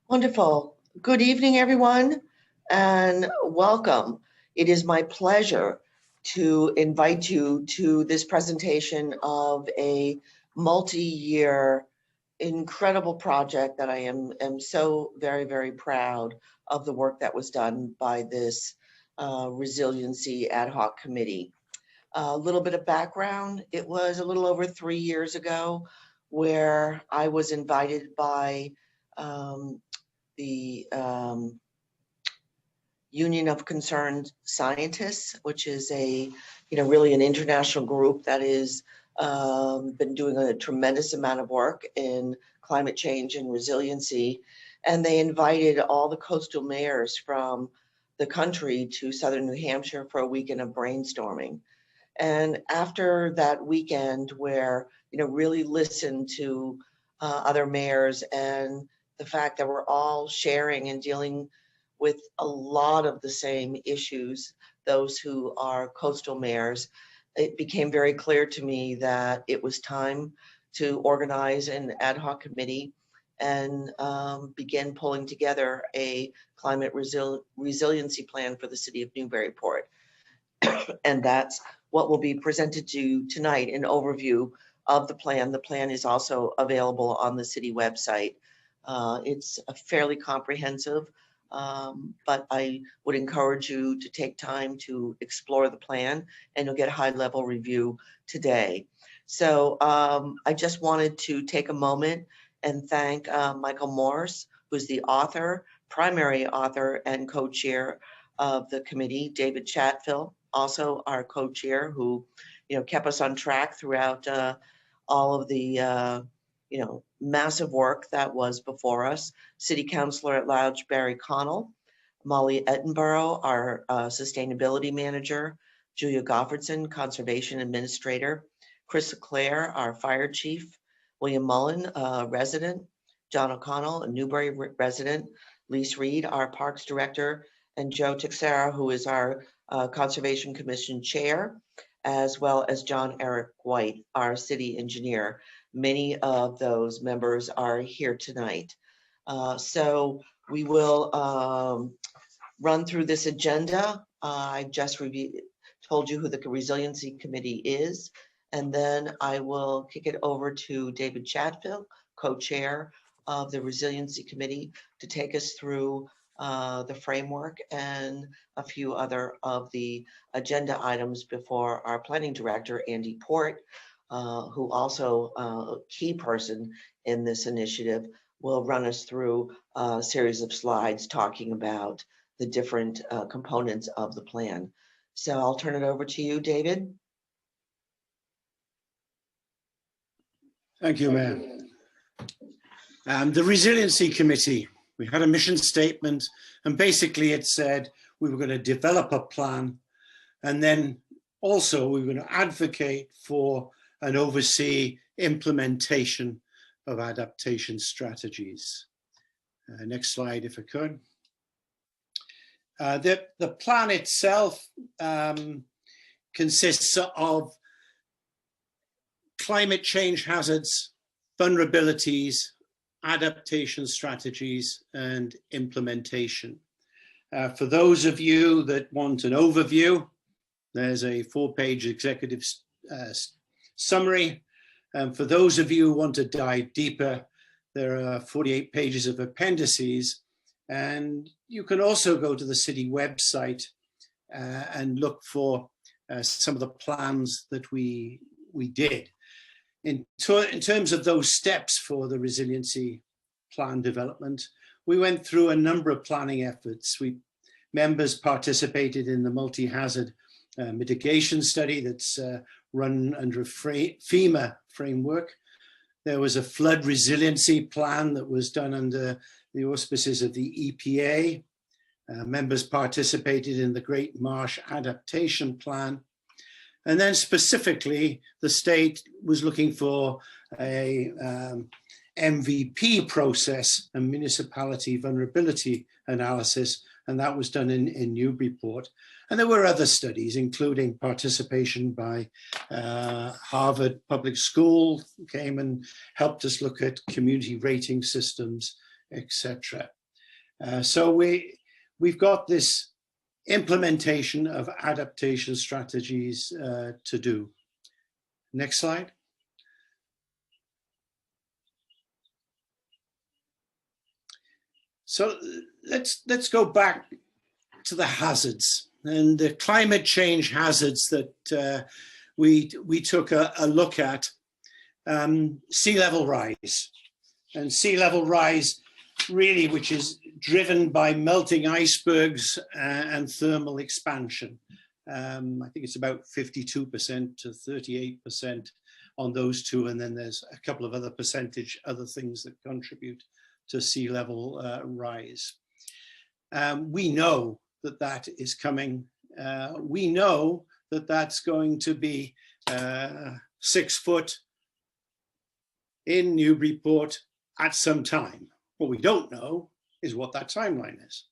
Wonderful. Good evening, everyone, and welcome. It is my pleasure to invite you to this presentation of a multi-year incredible project that I am so very, very proud of the work that was done by this Resiliency Ad Hoc Committee. A little bit of background, it was a little over 3 years ago where I was invited by the Union of Concerned Scientists, which is really an international group that is been doing a tremendous amount of work in climate change and resiliency. And they invited all the coastal mayors from the country to Southern New Hampshire for a weekend of brainstorming. And after that weekend where, really listened to other mayors and the fact that we're all sharing and dealing with a lot of the same issues, those who are coastal mayors, it became very clear to me that it was time to organize an ad hoc committee and begin pulling together a climate resiliency plan for the city of Newburyport. And that's what will be presented to you tonight, an overview of the plan. The plan is also available on the city website. It's a fairly comprehensive, but I would encourage you to take time to explore the plan, and you'll get a high-level review today. So I just wanted to take a moment and thank Michael Morse, who's the author, primary author and co-chair of the committee, David Chatfield, also our co-chair, who kept us on track throughout all of the massive work that was before us. City Councilor at Large Barry Connell, Molly Ettenborough, our sustainability manager, Julia Goffredson, conservation administrator, Chris Leclerc, our fire chief, William Mullen, resident, John O'Connell, a Newbury resident, Lise Reed, our parks director, and Joe Teixeira, who is our Conservation Commission chair, as well as John Eric White, our city engineer. Many of those members are here tonight. So we will run through this agenda. I just told you who the Resiliency Committee is, and then I will kick it over to David Chatfield, co-chair of the Resiliency Committee, to take us through the framework and a few other of the agenda items before our planning director, Andy Port, who also a key person in this initiative, will run us through a series of slides talking about the different components of the plan. So I'll turn it over to you, David. Thank you, Mayor. The Resiliency Committee, we had a mission statement, and basically it said we were going to develop a plan, and then also we were going to advocate for and oversee implementation of adaptation strategies. Next slide, if I could. The plan itself consists of climate change hazards, vulnerabilities, adaptation strategies, and implementation. For those of you that want an overview, there's a 4-page executive summary. For those of you who want to dive deeper, there are 48 pages of appendices, and you can also go to the city website and look for some of the plans that we did. In terms of those steps for the resiliency plan development, we went through a number of planning efforts. Members participated in the multi-hazard mitigation study that's run under a FEMA framework. There was a flood resiliency plan that was done under the auspices of the EPA. Members participated in the Great Marsh Adaptation Plan. And then specifically, the state was looking for a MVP process, a municipality vulnerability analysis, and that was done in Newburyport. And there were other studies, including participation by Harvard Public School, came and helped us look at community rating systems, etc. So we've got this implementation of adaptation strategies to do. Next slide. So let's go back to the hazards and the climate change hazards that we took a look at. Sea level rise, and sea level rise really, which is driven by melting icebergs and thermal expansion. I think it's about 52% to 38% on those two, and then there's a couple of other other things that contribute to sea level rise. We know that that is coming. We know that that's going to be 6 foot in Newburyport at some time. What we don't know is what that timeline is.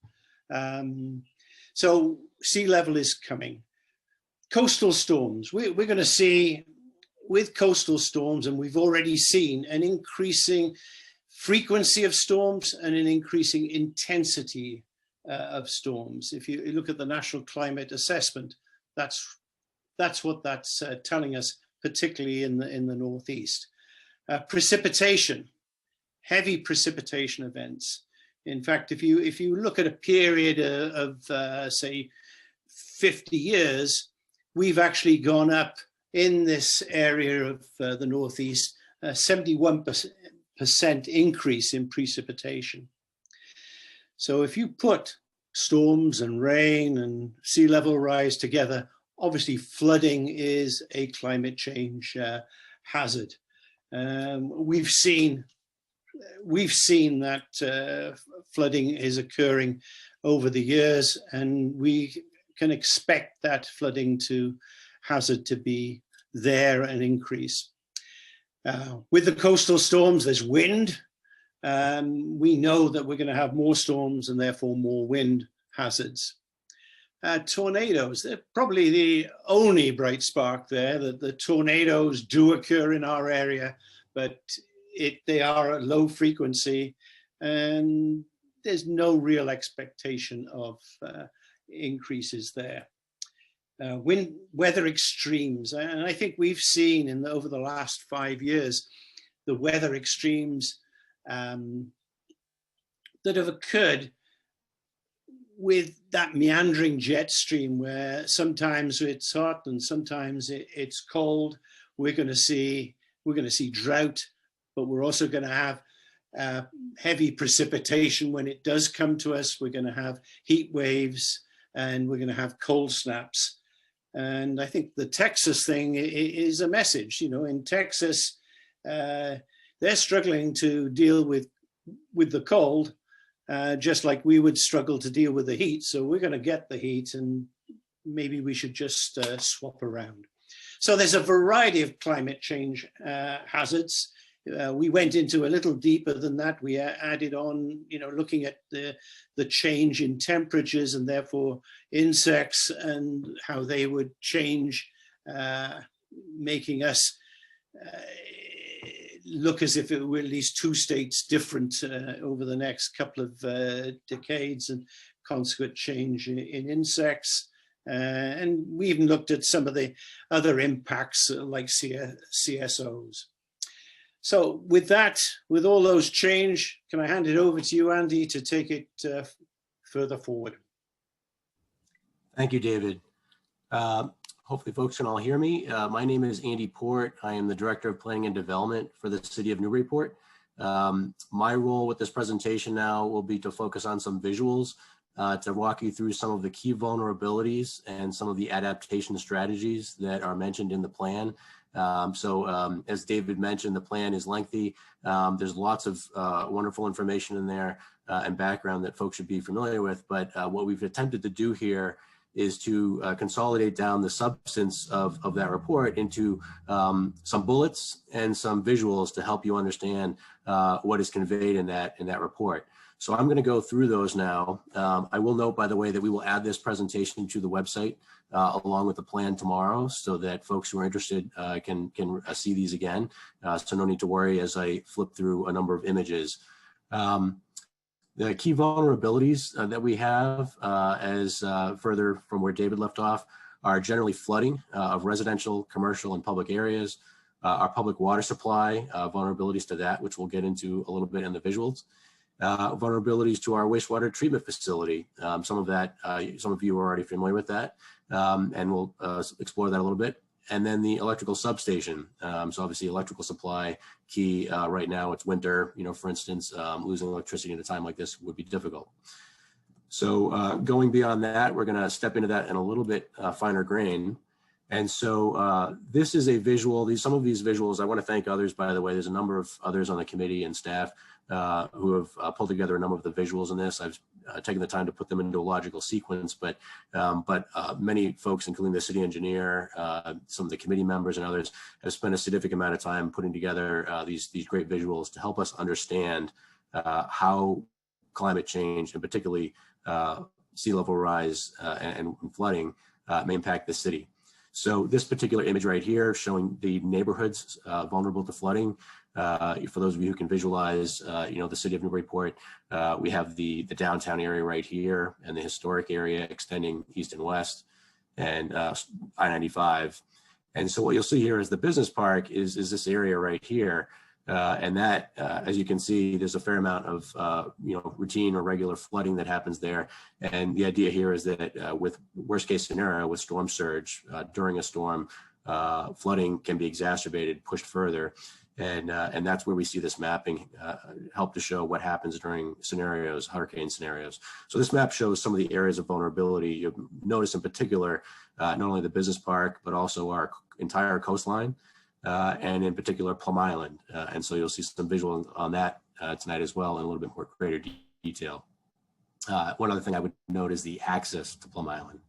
So sea level is coming. Coastal storms, we're going to see with coastal storms, and we've already seen an increasing frequency of storms and an increasing intensity of storms. If you look at the National Climate Assessment, that's what that's telling us, particularly in the Northeast. Precipitation, heavy precipitation events. In fact, if you look at a period of say 50 years, we've actually gone up in this area of the Northeast, 71% increase in precipitation. So if you put storms and rain and sea level rise together, obviously flooding is a climate change hazard. We've seen that flooding is occurring over the years, and we can expect that flooding hazard to be there and increase. With the coastal storms, there's wind. We know that we're going to have more storms and therefore more wind hazards. Tornadoes, they're probably the only bright spark there. That the tornadoes do occur in our area, but they are at low frequency, and there's no real expectation of increases there. Weather extremes, and I think we've seen over the last 5 years, the weather extremes that have occurred with that meandering jet stream, where sometimes it's hot and sometimes it's cold. We're going to see drought, but we're also going to have heavy precipitation when it does come to us. We're going to have heat waves, and we're going to have cold snaps. And I think the Texas thing is a message. You know, in Texas, they're struggling to deal with the cold, just like we would struggle to deal with the heat. So we're going to get the heat, and maybe we should just swap around. So there's a variety of climate change hazards. We went into a little deeper than that. We added on, looking at the change in temperatures and therefore insects and how they would change, making us look as if it were at least 2 states different over the next couple of decades, and consequent change in insects. And we even looked at some of the other impacts like CSOs. So with that, with all those change, can I hand it over to you, Andy, to take it further forward? Thank you, David. Hopefully folks can all hear me. My name is Andy Port. I am the Director of Planning and Development for the City of Newburyport. My role with this presentation now will be to focus on some visuals to walk you through some of the key vulnerabilities and some of the adaptation strategies that are mentioned in the plan. As David mentioned, the plan is lengthy. There's lots of wonderful information in there and background that folks should be familiar with. But what we've attempted to do here is to consolidate down the substance of that report into some bullets and some visuals to help you understand what is conveyed in that report. So I'm going to go through those now. I will note, by the way, that we will add this presentation to the website along with the plan tomorrow, so that folks who are interested can see these again. So no need to worry as I flip through a number of images. The key vulnerabilities that we have further from where David left off are generally flooding of residential, commercial, and public areas, our public water supply, vulnerabilities to that, which we'll get into a little bit in the visuals, vulnerabilities to our wastewater treatment facility. Some of you are already familiar with that, and we'll explore that a little bit. And then the electrical substation. So obviously electrical supply key right now, it's winter, for instance, losing electricity at a time like this would be difficult. So going beyond that, we're gonna step into that in a little bit finer grain. And so this is a visual, some of these visuals, I wanna thank others, by the way, there's a number of others on the committee and staff who have pulled together a number of the visuals in this. I've taken the time to put them into a logical sequence, but many folks, including the city engineer, some of the committee members and others, have spent a significant amount of time putting together these great visuals to help us understand how climate change, and particularly sea level rise and flooding may impact the city. So this particular image right here showing the neighborhoods vulnerable to flooding. For those of you who can visualize, the city of Newburyport, we have the downtown area right here and the historic area extending east and west, and I-95. And so what you'll see here is the business park is this area right here. And that, as you can see, there's a fair amount of, routine or regular flooding that happens there. And the idea here is that with worst case scenario, with storm surge during a storm, flooding can be exacerbated, pushed further. And that's where we see this mapping help to show what happens during scenarios, hurricane scenarios. So this map shows some of the areas of vulnerability. You'll notice in particular, not only the business park, but also our entire coastline. And in particular, Plum Island. And so you'll see some visual on that tonight as well in a little bit more greater detail. One other thing I would note is the access to Plum Island.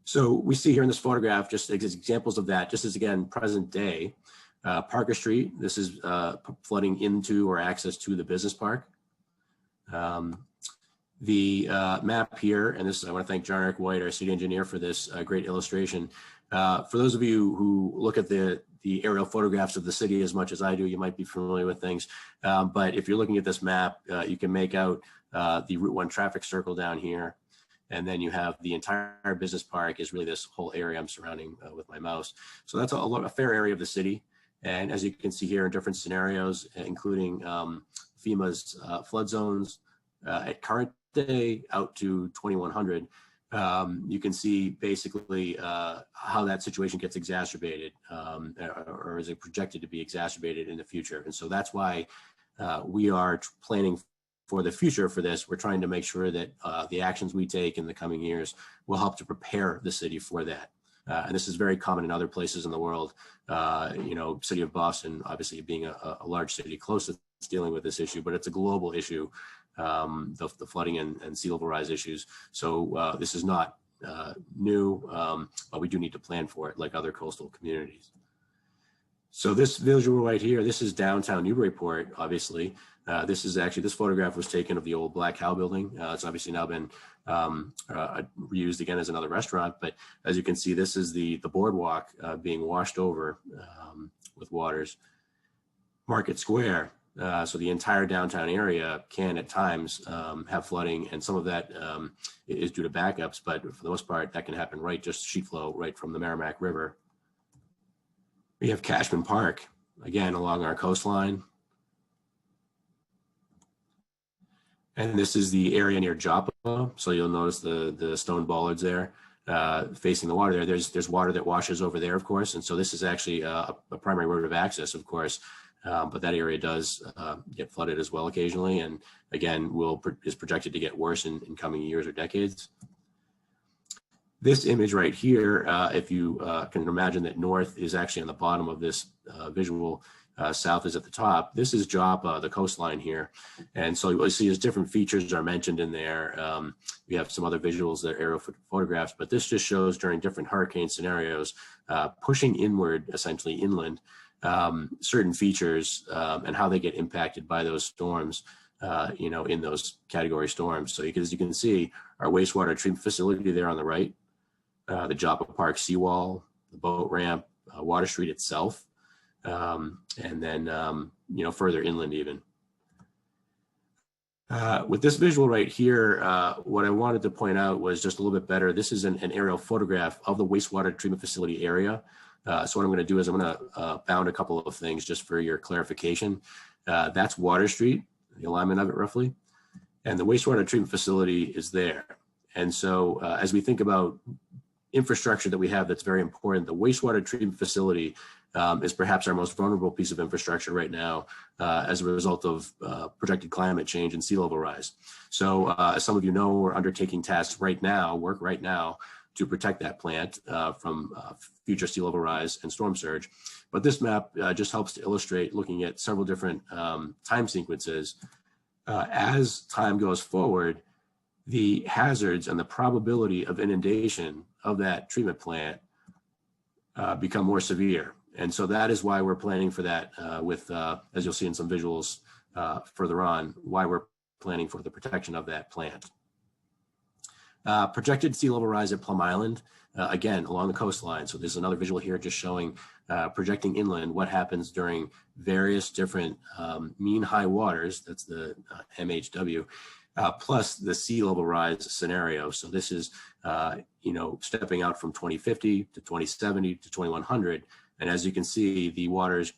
So we see here in this photograph, just examples of that, just as again, present day, Parker Street, this is flooding into or access to the business park. The map here, and this, I want to thank John Eric White, our city engineer, for this great illustration. For those of you who look at the aerial photographs of the city as much as I do, you might be familiar with things. But if you're looking at this map, you can make out the Route 1 traffic circle down here. And then you have the entire business park is really this whole area I'm surrounding with my mouse. So that's a fair area of the city. And as you can see here in different scenarios, including FEMA's flood zones at current day out to 2100, you can see basically how that situation gets exacerbated or is it projected to be exacerbated in the future. And so that's why we are planning for the future for this. We're trying to make sure that the actions we take in the coming years will help to prepare the city for that. And this is very common in other places in the world. City of Boston, obviously being a large city close to dealing with this issue, but it's a global issue, the flooding and sea level rise issues. So this is not new, but we do need to plan for it like other coastal communities. So this visual right here, this is downtown Newburyport, obviously. This photograph was taken of the old Black Cow building. It's obviously now been reused again as another restaurant, but as you can see, this is the boardwalk being washed over with waters. Market Square, so the entire downtown area can at times have flooding, and some of that is due to backups, but for the most part, that can happen just sheet flow right from the Merrimack River. We have Cashman Park, again, along our coastline. And this is the area near Joppa. So you'll notice the stone bollards there facing the water there. There's water that washes over there, of course. And so this is actually a primary road of access, of course. But that area does get flooded as well occasionally. And again, is projected to get worse in coming years or decades. This image right here, if you can imagine that north is actually on the bottom of this visual, south is at the top. This is Joppa, the coastline here. And so what you see is different features are mentioned in there. We have some other visuals that are aerial photographs, but this just shows during different hurricane scenarios, pushing inward, essentially inland, certain features and how they get impacted by those storms, in those category storms. So as you can see, our wastewater treatment facility there on the right, the Joppa Park seawall, the boat ramp, Water Street itself, and then, further inland even. With this visual right here, what I wanted to point out was just a little bit better. This is an aerial photograph of the wastewater treatment facility area. So what I'm going to do is I'm going to bound a couple of things just for your clarification. That's Water Street, the alignment of it roughly, and the wastewater treatment facility is there. And so as we think about infrastructure that we have that's very important, the wastewater treatment facility is perhaps our most vulnerable piece of infrastructure right now as a result of projected climate change and sea level rise. So as some of you know, we're undertaking tasks right now, to protect that plant from future sea level rise and storm surge. But this map just helps to illustrate, looking at several different time sequences. As time goes forward, the hazards and the probability of inundation of that treatment plant become more severe. And so that is why we're planning for that with, as you'll see in some visuals further on, why we're planning for the protection of that plant. Projected sea level rise at Plum Island, again, along the coastline. So there's another visual here just showing projecting inland what happens during various different mean high waters, that's the MHW, plus the sea level rise scenario. So this is, stepping out from 2050 to 2070 to 2100. And as you can see, the waters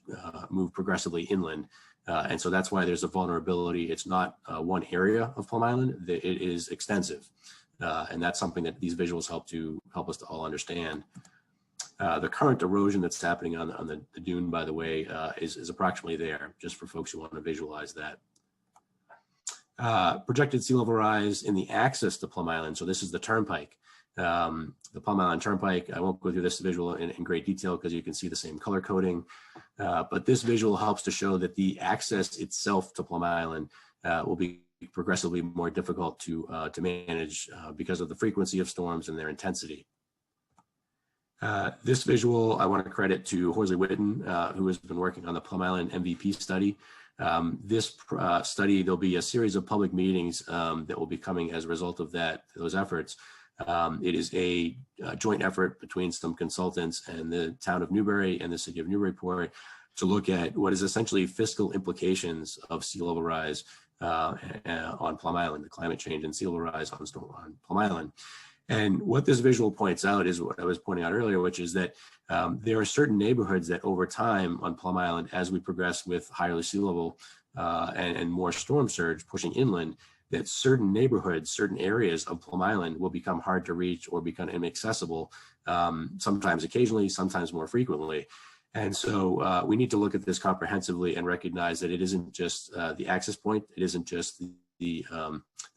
move progressively inland. And so that's why there's a vulnerability. It's not one area of Plum Island, it is extensive. And that's something that these visuals help us to all understand. The current erosion that's happening on the dune, by the way, is approximately there, just for folks who want to visualize that. Projected sea level rise in the access to Plum Island. So this is the Turnpike. The Plum Island Turnpike, I won't go through this visual in great detail because you can see the same color coding, but this visual helps to show that the access itself to Plum Island will be progressively more difficult to manage because of the frequency of storms and their intensity. This visual I want to credit to Horsley Witten, who has been working on the Plum Island MVP study. This study, there'll be a series of public meetings that will be coming as a result of those efforts. It is a joint effort between some consultants and the town of Newbury and the city of Newburyport to look at what is essentially fiscal implications of sea level rise on Plum Island, the climate change and sea level rise on Plum Island. And what this visual points out is what I was pointing out earlier, which is that there are certain neighborhoods that over time on Plum Island, as we progress with higher sea level and more storm surge pushing inland, that certain neighborhoods, certain areas of Plum Island will become hard to reach or become inaccessible, sometimes occasionally, sometimes more frequently. And so we need to look at this comprehensively and recognize that it isn't just the access point, it isn't just the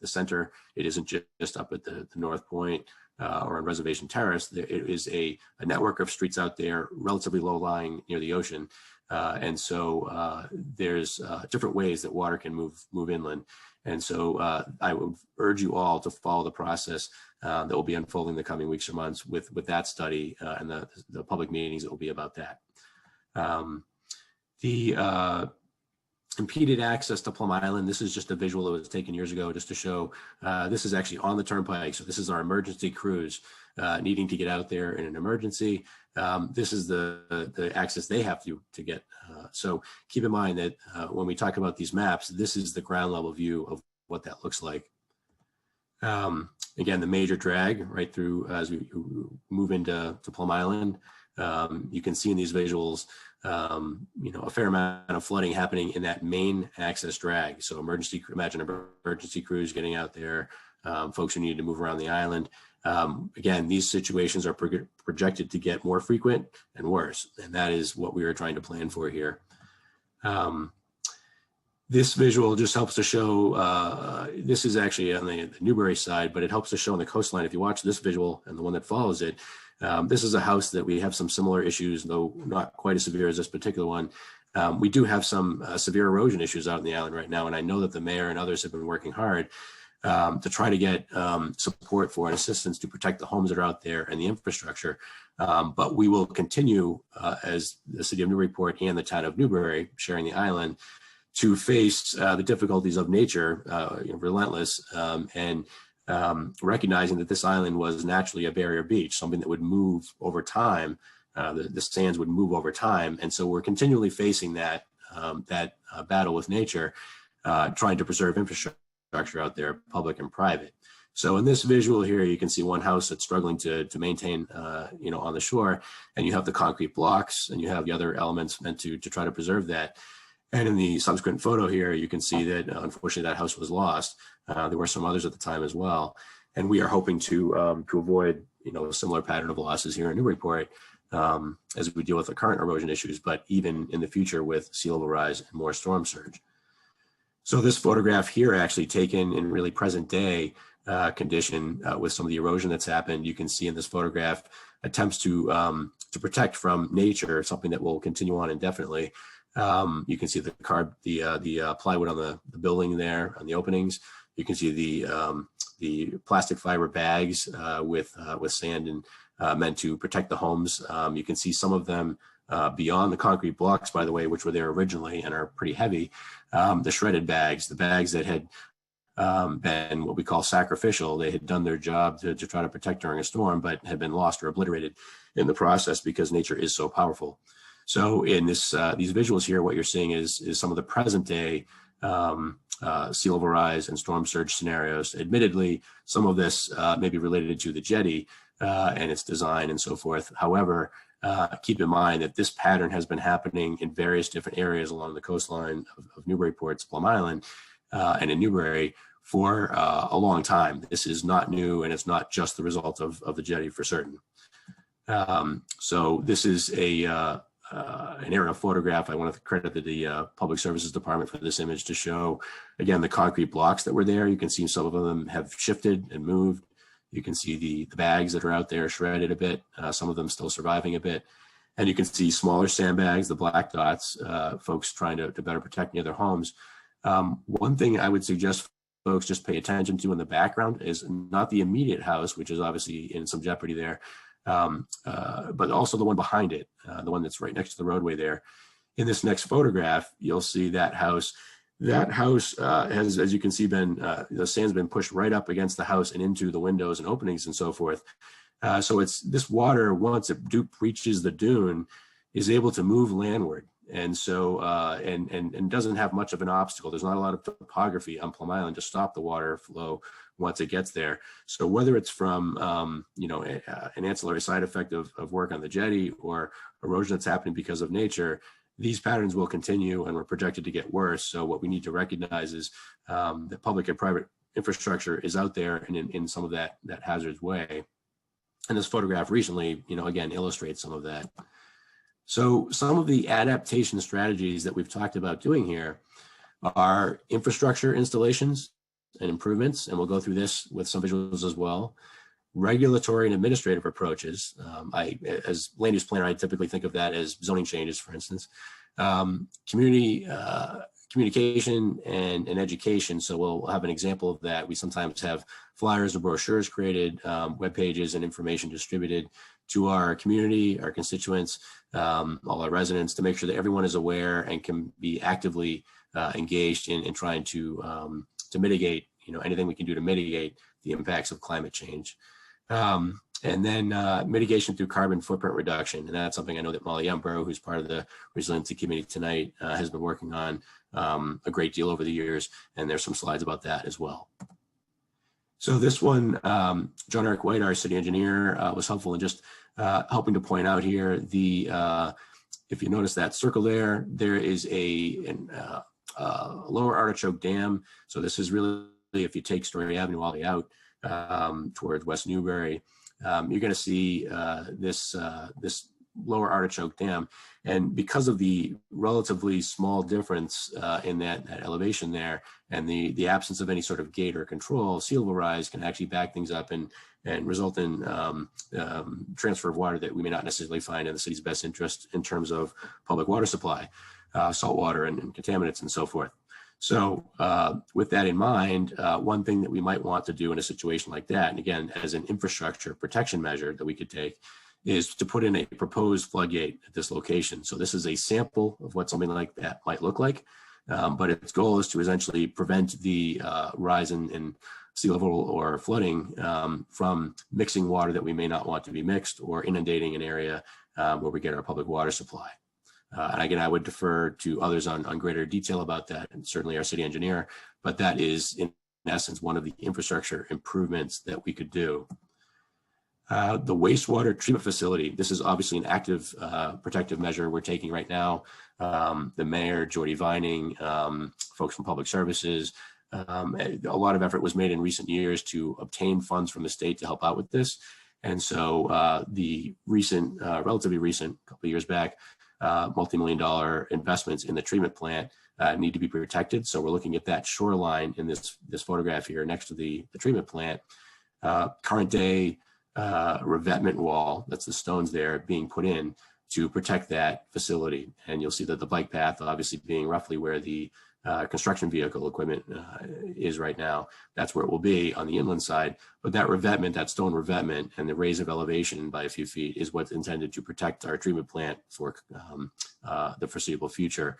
center, it isn't just up at the North Point or on Reservation Terrace. It is a network of streets out there, relatively low lying near the ocean. And so there's different ways that water can move inland. And so I would urge you all to follow the process that will be unfolding the coming weeks or months with that study and the public meetings that will be about that. The impeded access to Plum Island, this is just a visual that was taken years ago just to show this is actually on the Turnpike. So this is our emergency crews needing to get out there in an emergency. This is the access they have to get. So keep in mind that when we talk about these maps, this is the ground level view of what that looks like. Again, the major drag right through as we move into Plum Island. You can see in these visuals, a fair amount of flooding happening in that main access drag. So imagine emergency crews getting out there, folks who need to move around the island. Again, these situations are projected to get more frequent and worse, and that is what we are trying to plan for here. This visual just helps to show, this is actually on the Newbury side, but it helps to show on the coastline. If you watch this visual and the one that follows it, this is a house that we have some similar issues, though not quite as severe as this particular one. We do have some severe erosion issues out on the island right now, and I know that the mayor and others have been working hard to try to get support for and assistance to protect the homes that are out there and the infrastructure. But we will continue as the city of Newburyport and the town of Newbury sharing the island to face the difficulties of nature, relentless, and recognizing that this island was naturally a barrier beach, something that would move over time. The sands would move over time. And so we're continually facing that battle with nature, trying to preserve infrastructure infrastructure out there, public and private. So in this visual here, you can see one house that's struggling to maintain, on the shore, and you have the concrete blocks, and you have the other elements meant to try to preserve that. And in the subsequent photo here, you can see that unfortunately that house was lost. There were some others at the time as well, and we are hoping to avoid a similar pattern of losses here in Newburyport as we deal with the current erosion issues, but even in the future with sea level rise and more storm surge. So this photograph here, actually taken in really present day condition with some of the erosion that's happened. You can see in this photograph attempts to protect from nature, something that will continue on indefinitely. You can see the plywood on the building there on the openings. You can see the plastic fiber bags with sand and meant to protect the homes. You can see some of them beyond the concrete blocks, by the way, which were there originally and are pretty heavy. The shredded bags, the bags that had been what we call sacrificial. They had done their job to try to protect during a storm, but had been lost or obliterated in the process because nature is so powerful. So in this these visuals here, what you're seeing is some of the present day sea level rise and storm surge scenarios. Admittedly, some of this may be related to the jetty and its design and so forth. However, keep in mind that this pattern has been happening in various different areas along the coastline of Newburyport's Plum Island and in Newbury for a long time. This is not new, and it's not just the result of the jetty for certain. So this is an aerial photograph. I want to credit the Public Services Department for this image to show, again, the concrete blocks that were there. You can see some of them have shifted and moved. You can see the bags that are out there shredded a bit, some of them still surviving a bit. And you can see smaller sandbags, the black dots, folks trying to better protect near their homes. One thing I would suggest folks just pay attention to in the background is not the immediate house, which is obviously in some jeopardy there, but also the one behind it, the one that's right next to the roadway there. In this next photograph, you'll see that house. That house has, as you can see, the sand's been pushed right up against the house and into the windows and openings and so forth. So it's this water, once it reaches the dune, is able to move landward. And so, and doesn't have much of an obstacle. There's not a lot of topography on Plum Island to stop the water flow once it gets there. So whether it's from, an ancillary side effect of work on the jetty or erosion that's happening because of nature, these patterns will continue and we're projected to get worse. So what we need to recognize is that public and private infrastructure is out there and in some of that hazardous way. And this photograph recently, again, illustrates some of that. So some of the adaptation strategies that we've talked about doing here are infrastructure installations and improvements, and we'll go through this with some visuals as well. Regulatory and administrative approaches. As land use planner, I typically think of that as zoning changes, for instance. Communication and education. So we'll have an example of that. We sometimes have flyers or brochures created, web pages and information distributed to our community, our constituents, all our residents, to make sure that everyone is aware and can be actively engaged in trying to mitigate, anything we can do to mitigate the impacts of climate change. And then mitigation through carbon footprint reduction. And that's something I know that Molly Embro, who's part of the Resiliency Committee tonight, has been working on a great deal over the years. And there's some slides about that as well. So this one, John Eric White, our city engineer, was helpful in just helping to point out here if you notice that circle there, there is a lower artichoke dam. So this is really, if you take Story Avenue all the way out towards West Newbury, you're going to see this lower artichoke dam. And because of the relatively small difference in that elevation there and the absence of any sort of gate or control, sea level rise can actually back things up and result in transfer of water that we may not necessarily find in the city's best interest in terms of public water supply, salt water and contaminants and so forth. So with that in mind, one thing that we might want to do in a situation like that, and again, as an infrastructure protection measure that we could take, is to put in a proposed floodgate at this location. So this is a sample of what something like that might look like, but its goal is to essentially prevent the rise in sea level or flooding from mixing water that we may not want to be mixed or inundating an area where we get our public water supply. And again, I would defer to others on greater detail about that, and certainly our city engineer, but that is in essence, one of the infrastructure improvements that we could do. The wastewater treatment facility, this is obviously an active protective measure we're taking right now. The mayor, Jordy Vining, folks from Public Services, a lot of effort was made in recent years to obtain funds from the state to help out with this. And so the recent, relatively recent, couple of years back, multi-million-dollar investments in the treatment plant need to be protected. So we're looking at that shoreline in this photograph here next to the treatment plant. Current day revetment wall, that's the stones there, being put in to protect that facility. And you'll see that the bike path obviously being roughly where the construction vehicle equipment is right now. That's where it will be on the inland side. But that revetment, that stone revetment, and the raise of elevation by a few feet is what's intended to protect our treatment plant for the foreseeable future.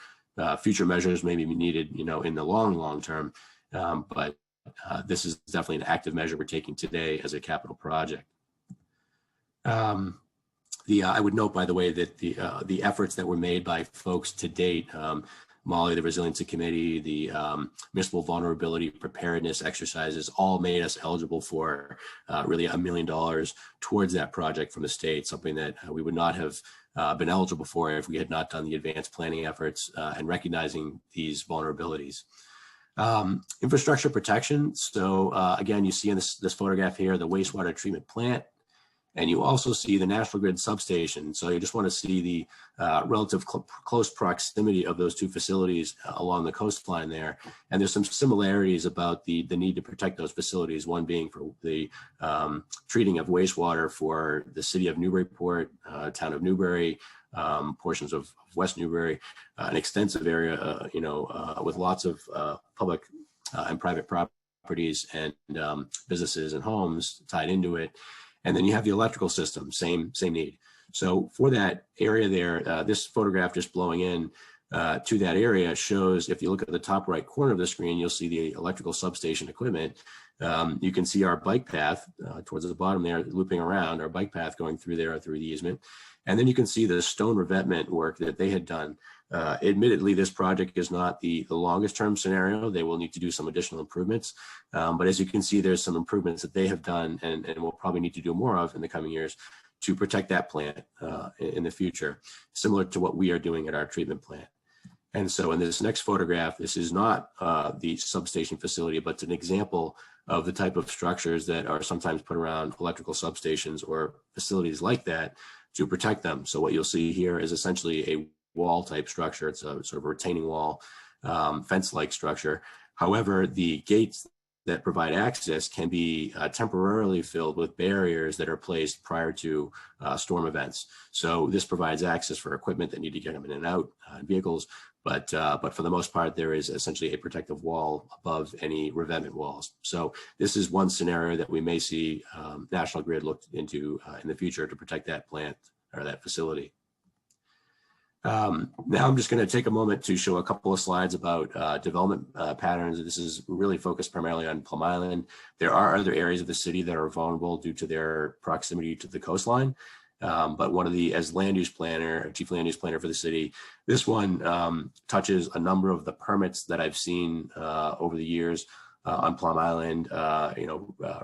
Future measures may be needed, in the long term, but this is definitely an active measure we're taking today as a capital project. I would note, by the way, that the efforts that were made by folks to date, Molly, the Resiliency Committee, the Municipal Vulnerability Preparedness exercises, all made us eligible for really $1 million towards that project from the state, something that we would not have been eligible for if we had not done the advanced planning efforts and recognizing these vulnerabilities. Infrastructure protection. So again, you see in this photograph here, the wastewater treatment plant. And you also see the National Grid substation. So you just want to see the relative close proximity of those two facilities along the coastline there. And there's some similarities about the need to protect those facilities, one being for the treating of wastewater for the city of Newburyport, town of Newbury, portions of West Newbury, an extensive area, with lots of public and private properties and businesses and homes tied into it. And then you have the electrical system, same need. So for that area there, this photograph just blowing in to that area shows, if you look at the top right corner of the screen, you'll see the electrical substation equipment. You can see our bike path towards the bottom there, looping around, our bike path going through there through the easement. And then you can see the stone revetment work that they had done. Admittedly, this project is not the longest term scenario. They will need to do some additional improvements. But as you can see, there's some improvements that they have done and we'll probably need to do more of in the coming years to protect that plant in the future, similar to what we are doing at our treatment plant. And so in this next photograph, this is not the substation facility, but it's an example of the type of structures that are sometimes put around electrical substations or facilities like that to protect them. So what you'll see here is essentially a wall type structure. It's a sort of a retaining wall, fence-like structure. However, the gates that provide access can be temporarily filled with barriers that are placed prior to storm events. So this provides access for equipment that need to get them in and out, vehicles, but for the most part, there is essentially a protective wall above any revetment walls. So this is one scenario that we may see National Grid look into in the future to protect that plant or that facility. Now I'm just going to take a moment to show a couple of slides about development patterns. This is really focused primarily on Plum Island. There are other areas of the city that are vulnerable due to their proximity to the coastline. But one of the, as land use planner, chief land use planner for the city, this one touches a number of the permits that I've seen over the years on Plum Island,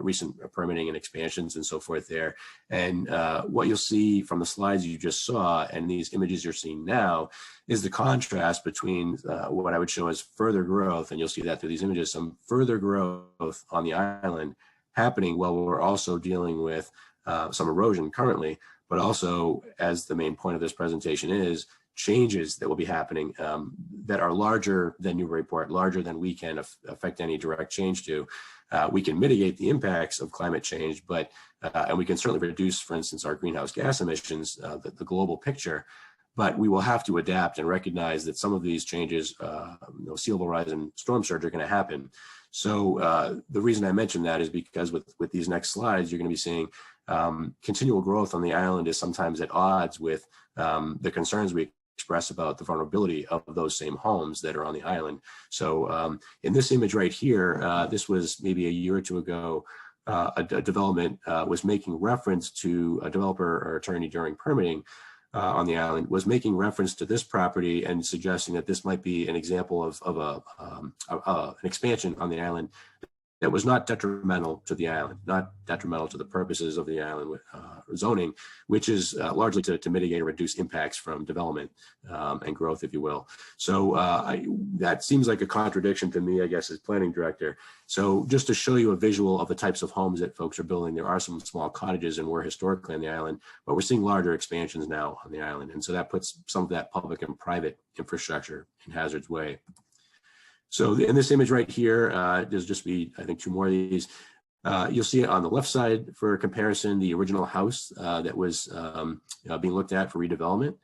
recent permitting and expansions and so forth there. And what you'll see from the slides you just saw and these images you're seeing now is the contrast between what I would show as further growth, and you'll see that through these images, some further growth on the island happening while we're also dealing with some erosion currently, but also, as the main point of this presentation is, changes that will be happening that are larger than Newburyport, larger than we can affect any direct change to. We can mitigate the impacts of climate change, but and we can certainly reduce, for instance, our greenhouse gas emissions, the global picture, but we will have to adapt and recognize that some of these changes, sea level rise and storm surge are going to happen. So the reason I mentioned that is because with these next slides, you're going to be seeing continual growth on the island is sometimes at odds with the concerns we express about the vulnerability of those same homes that are on the island. So in this image right here, this was maybe a year or two ago, a development was making reference to a developer or attorney during permitting on the island was making reference to this property and suggesting that this might be an example of an expansion on the island that was not detrimental to the island, not detrimental to the purposes of the island with zoning, which is largely to mitigate or reduce impacts from development and growth, if you will. So that seems like a contradiction to me, I guess, as planning director. So just to show you a visual of the types of homes that folks are building, there are some small cottages and were historically on the island, but we're seeing larger expansions now on the island. And so that puts some of that public and private infrastructure in hazard's way. So in this image right here, there's just be, I think, 2 more of these. You'll see it on the left side for comparison, the original house that was being looked at for redevelopment,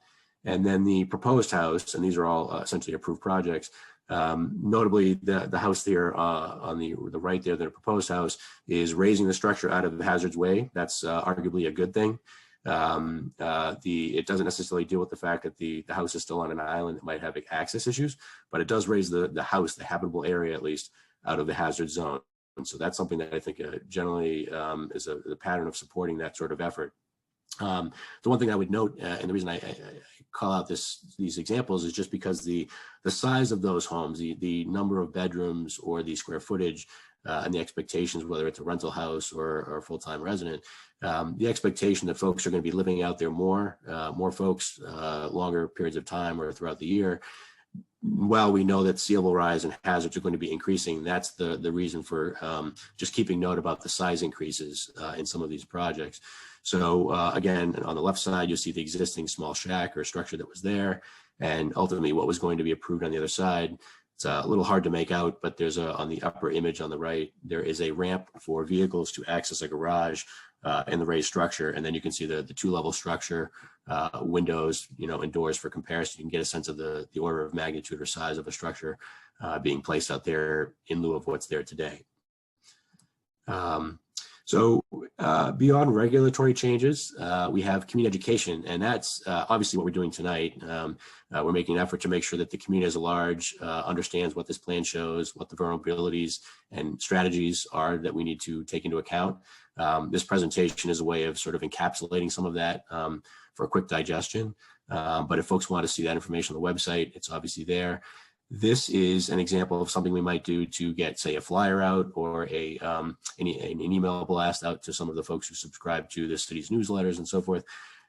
and then the proposed house, and these are all essentially approved projects. Notably, the house there on the right there, the proposed house, is raising the structure out of the hazard's way. That's arguably a good thing. It doesn't necessarily deal with the fact that the house is still on an island that might have access issues, but it does raise the house, the habitable area at least, out of the hazard zone. And so that's something that I think generally is a pattern of supporting that sort of effort. The one thing I would note, and the reason I call out these examples, is just because the size of those homes, the number of bedrooms or the square footage, and the expectations, whether it's a rental house or a full-time resident, the expectation that folks are going to be living out there more folks, longer periods of time or throughout the year. While we know that sea level rise and hazards are going to be increasing, that's the reason for just keeping note about the size increases in some of these projects. So again, on the left side, you'll see the existing small shack or structure that was there, and ultimately what was going to be approved on the other side. It's a little hard to make out, but there's on the upper image on the right, there is a ramp for vehicles to access a garage in the raised structure. And then you can see the 2-level structure, windows, and doors for comparison. You can get a sense of the order of magnitude or size of a structure being placed out there in lieu of what's there today. So beyond regulatory changes, we have community education, and that's obviously what we're doing tonight. We're making an effort to make sure that the community as a large understands what this plan shows, what the vulnerabilities and strategies are that we need to take into account. This presentation is a way of sort of encapsulating some of that for a quick digestion. But if folks want to see that information on the website, it's obviously there. This is an example of something we might do to get, say, a flyer out or an email blast out to some of the folks who subscribe to the city's newsletters and so forth.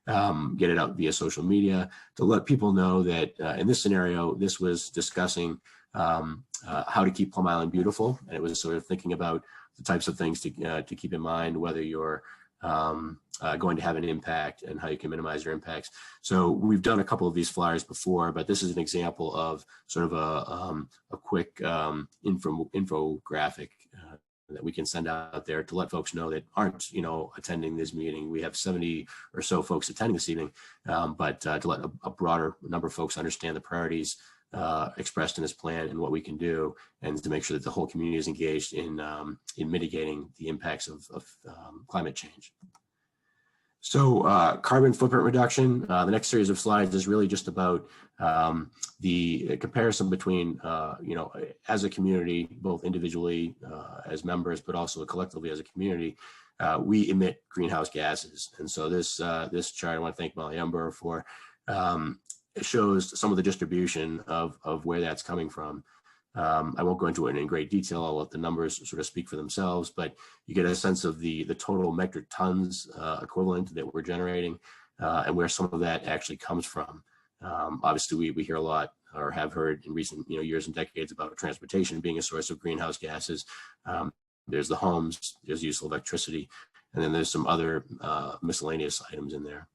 Get it out via social media to let people know that in this scenario, this was discussing how to keep Plum Island beautiful. And it was sort of thinking about the types of things to keep in mind, whether you're going to have an impact and how you can minimize your impacts. So we've done a couple of these flyers before, but this is an example of sort of a quick infographic that we can send out there to let folks know that aren't, attending this meeting. We have 70 or so folks attending this evening, but to let a broader number of folks understand the priorities expressed in this plan and what we can do, and to make sure that the whole community is engaged in mitigating the impacts of climate change. So carbon footprint reduction, the next series of slides is really just about the comparison between, as a community, both individually as members, but also collectively as a community, we emit greenhouse gases. And so this chart, I want to thank Molly Ember for, it shows some of the distribution of where that's coming from. I won't go into it in great detail. I'll let the numbers sort of speak for themselves, but you get a sense of the total metric tons equivalent that we're generating and where some of that actually comes from. Obviously, we hear a lot, or have heard in recent years and decades, about transportation being a source of greenhouse gases. There's the homes, there's use of electricity, and then there's some other miscellaneous items in there.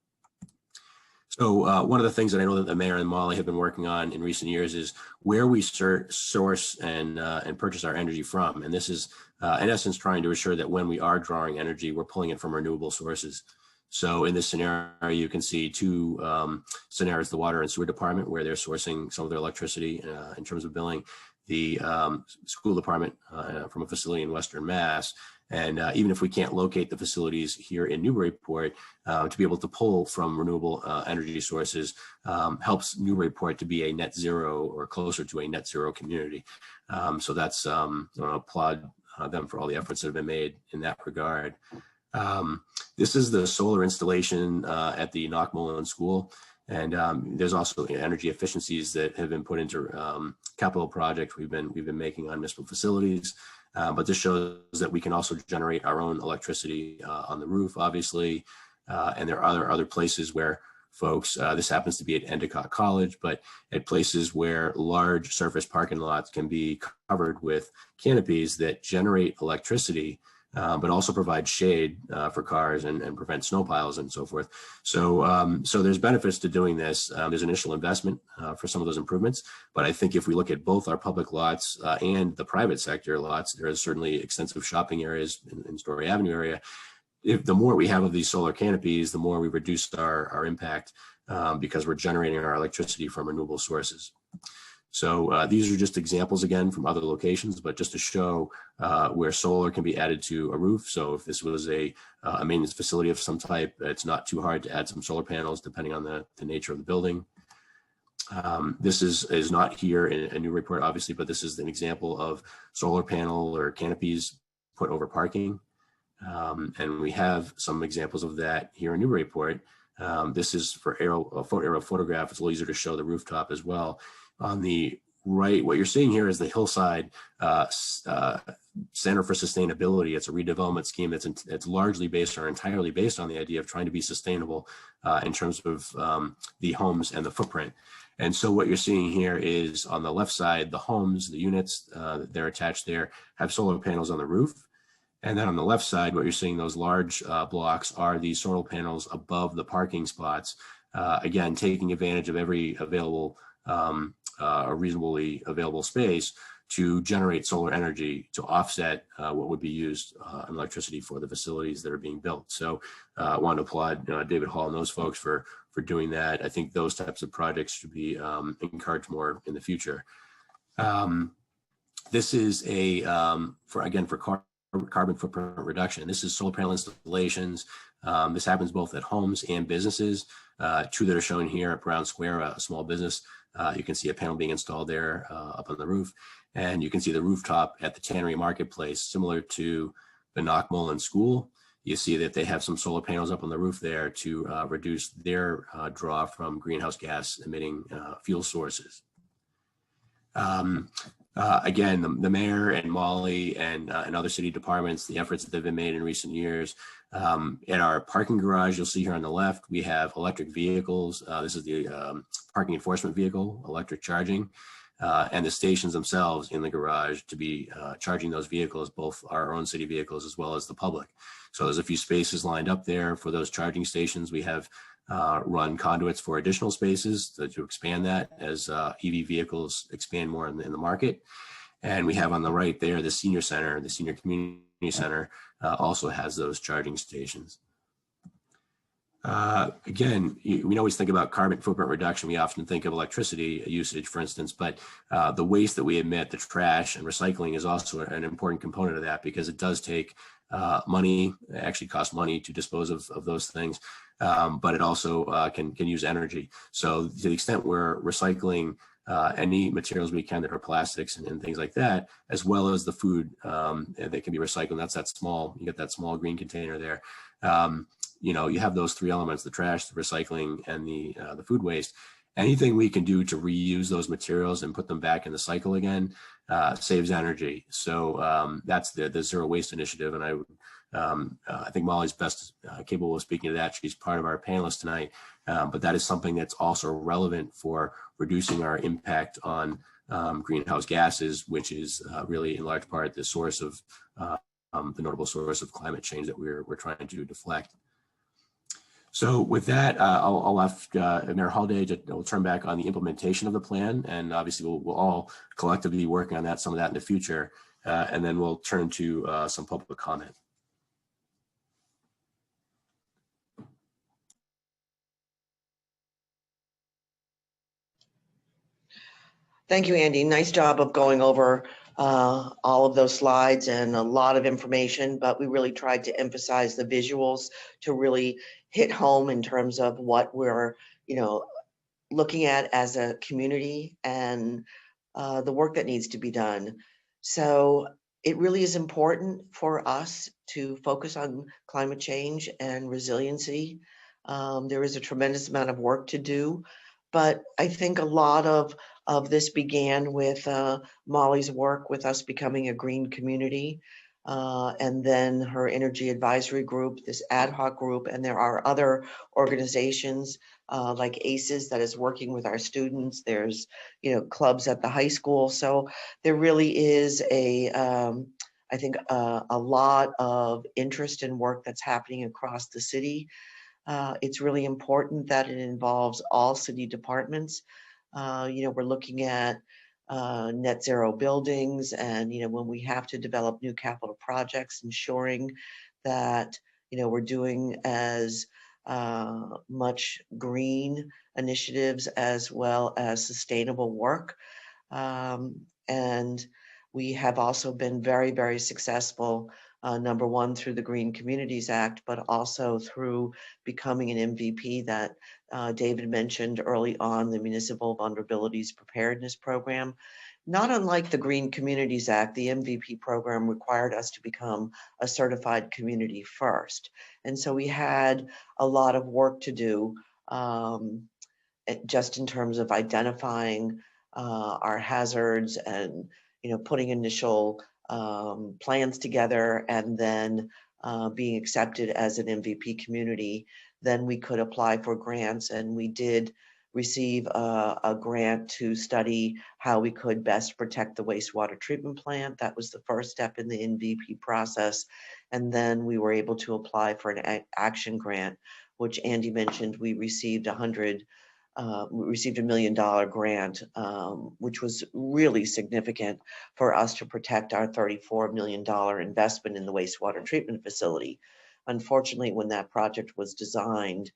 So one of the things that I know that the mayor and Molly have been working on in recent years is where we source and purchase our energy from. And this is, in essence, trying to ensure that when we are drawing energy, we're pulling it from renewable sources. So in this scenario, you can see 2 scenarios: the water and sewer department, where they're sourcing some of their electricity in terms of billing, the school department from a facility in Western Mass. And even if we can't locate the facilities here in Newburyport, to be able to pull from renewable energy sources helps Newburyport to be a net zero or closer to a net zero community. So that's, I want to applaud them for all the efforts that have been made in that regard. This is the solar installation at the Knockmullen School. And there's also energy efficiencies that have been put into capital projects we've been making on municipal facilities. But this shows that we can also generate our own electricity on the roof, obviously. And there are other places where folks, this happens to be at Endicott College, but at places where large surface parking lots can be covered with canopies that generate electricity, but also provide shade for cars and prevent snow piles and so forth. So, so there's benefits to doing this. There's initial investment for some of those improvements, but I think if we look at both our public lots and the private sector lots, there is certainly extensive shopping areas in Story Avenue area. The more we have of these solar canopies, the more we reduce our impact because we're generating our electricity from renewable sources. So these are just examples again from other locations, but just to show where solar can be added to a roof. So if this was a maintenance facility of some type, it's not too hard to add some solar panels depending on the nature of the building. This is not here in Newburyport, obviously, but this is an example of solar panel or canopies put over parking. And we have some examples of that here in Newburyport. This is for aerial photograph. It's a little easier to show the rooftop as well. On the right, what you're seeing here is the Hillside Center for Sustainability. It's a redevelopment scheme that's largely based or entirely based on the idea of trying to be sustainable in terms of the homes and the footprint. And so what you're seeing here is on the left side, the homes, the units they're attached there have solar panels on the roof. And then on the left side, what you're seeing, those large blocks are the solar panels above the parking spots. Again, taking advantage of every available or reasonably available space to generate solar energy to offset what would be used in electricity for the facilities that are being built. So I want to applaud David Hall and those folks for doing that. I think those types of projects should be encouraged more in the future. This is for carbon footprint reduction. This is solar panel installations. This happens both at homes and businesses. Two that are shown here at Brown Square, a small business. You can see a panel being installed there up on the roof. And you can see the rooftop at the Tannery Marketplace, similar to the Knockmullen School. You see that they have some solar panels up on the roof there to reduce their draw from greenhouse gas emitting fuel sources. Again, the mayor and Molly and other city departments, the efforts that have been made in recent years. In our parking garage, you'll see here on the left, we have electric vehicles. This is the parking enforcement vehicle, electric charging, and the stations themselves in the garage to be charging those vehicles, both our own city vehicles as well as the public. So there's a few spaces lined up there for those charging stations. We have run conduits for additional spaces to expand that as EV vehicles expand more in the market. And we have on the right there, the senior center, the senior community center also has those charging stations. Again, we always think about carbon footprint reduction. We often think of electricity usage, for instance, but the waste that we emit, the trash and recycling is also an important component of that because it does take money, it actually costs money to dispose of those things. But it also can use energy. So to the extent we're recycling any materials we can that are plastics and things like that, as well as the food that can be recycled, that's that small, you get that small green container there. You know, you have those three elements, the trash, the recycling, and the food waste. Anything we can do to reuse those materials and put them back in the cycle again saves energy. So that's the Zero Waste Initiative. And I think Molly's best capable of speaking to that. She's part of our panelists tonight, but that is something that's also relevant for reducing our impact on greenhouse gases, which is really in large part the source of the notable source of climate change that we're trying to deflect. So with that, I'll ask Mayor Holaday to turn back on the implementation of the plan, and obviously we'll all collectively be working on some of that in the future, and then we'll turn to some public comment. Thank you, Andy. Nice job of going over all of those slides and a lot of information, but we really tried to emphasize the visuals to really hit home in terms of what we're, looking at as a community and the work that needs to be done. So it really is important for us to focus on climate change and resiliency. There is a tremendous amount of work to do, but I think a lot of of this began with Molly's work with us becoming a green community, and then her energy advisory group, this ad hoc group, and there are other organizations like ACES that is working with our students. There's, clubs at the high school. So there really is I think a lot of interest and work that's happening across the city. It's really important that it involves all city departments. We're looking at net zero buildings, and when we have to develop new capital projects, ensuring that we're doing as much green initiatives as well as sustainable work. And we have also been very, very successful, number one, through the Green Communities Act, but also through becoming an MVP that David mentioned early on, the Municipal Vulnerabilities Preparedness Program. Not unlike the Green Communities Act, the MVP program required us to become a certified community first. And so we had a lot of work to do, just in terms of identifying our hazards and putting initial plans together, and then being accepted as an MVP community. Then we could apply for grants, and we did receive a grant to study how we could best protect the wastewater treatment plant. That was the first step in the MVP process. And then we were able to apply for an action grant, which Andy mentioned. We received $1 million grant, which was really significant for us to protect our $34 million investment in the wastewater treatment facility. Unfortunately, when that project was designed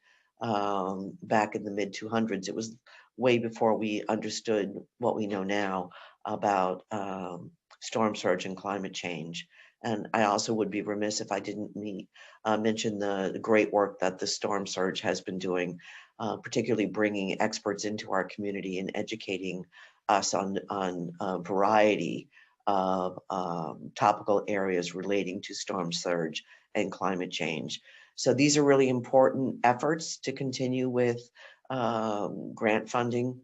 back in the mid 200s, it was way before we understood what we know now about storm surge and climate change. And I also would be remiss if I didn't mention the great work that the storm surge has been doing, particularly bringing experts into our community and educating us on a variety of topical areas relating to storm surge and climate change. So these are really important efforts to continue with grant funding.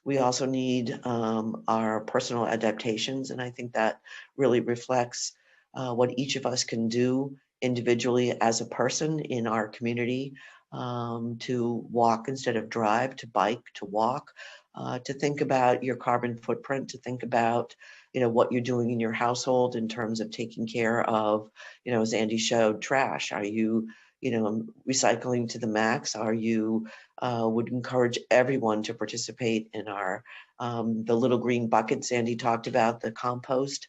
We also need our personal adaptations, and I think that really reflects what each of us can do individually as a person in our community, to walk instead of drive, to bike, to walk, to think about your carbon footprint, to think about what you're doing in your household in terms of taking care of, as Andy showed, trash. Are you recycling to the max? Are you would encourage everyone to participate in our the little green buckets Andy talked about, the composting.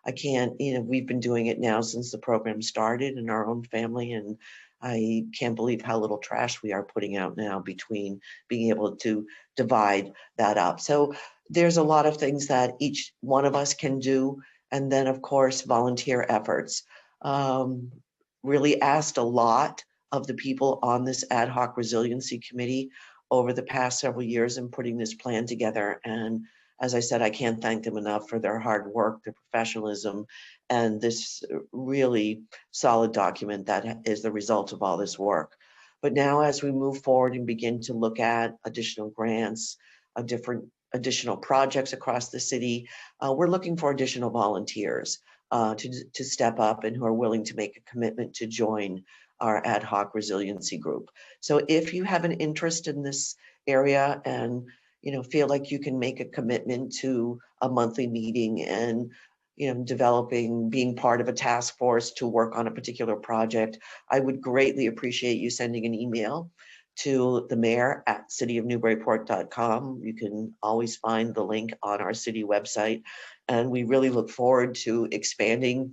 I can't, we've been doing it now since the program started in our own family, and I can't believe how little trash we are putting out now between being able to divide that up. So there's a lot of things that each one of us can do. And then, of course, volunteer efforts. Really asked a lot of the people on this ad hoc resiliency committee over the past several years in putting this plan together. And as I said, I can't thank them enough for their hard work, their professionalism, and this really solid document that is the result of all this work. But now as we move forward and begin to look at additional grants, additional projects across the city, we're looking for additional volunteers to step up and who are willing to make a commitment to join our ad hoc resiliency group. So if you have an interest in this area and feel like you can make a commitment to a monthly meeting and being part of a task force to work on a particular project, I would greatly appreciate you sending an email to the mayor at cityofnewburyport.com. You can always find the link on our city website. And we really look forward to expanding,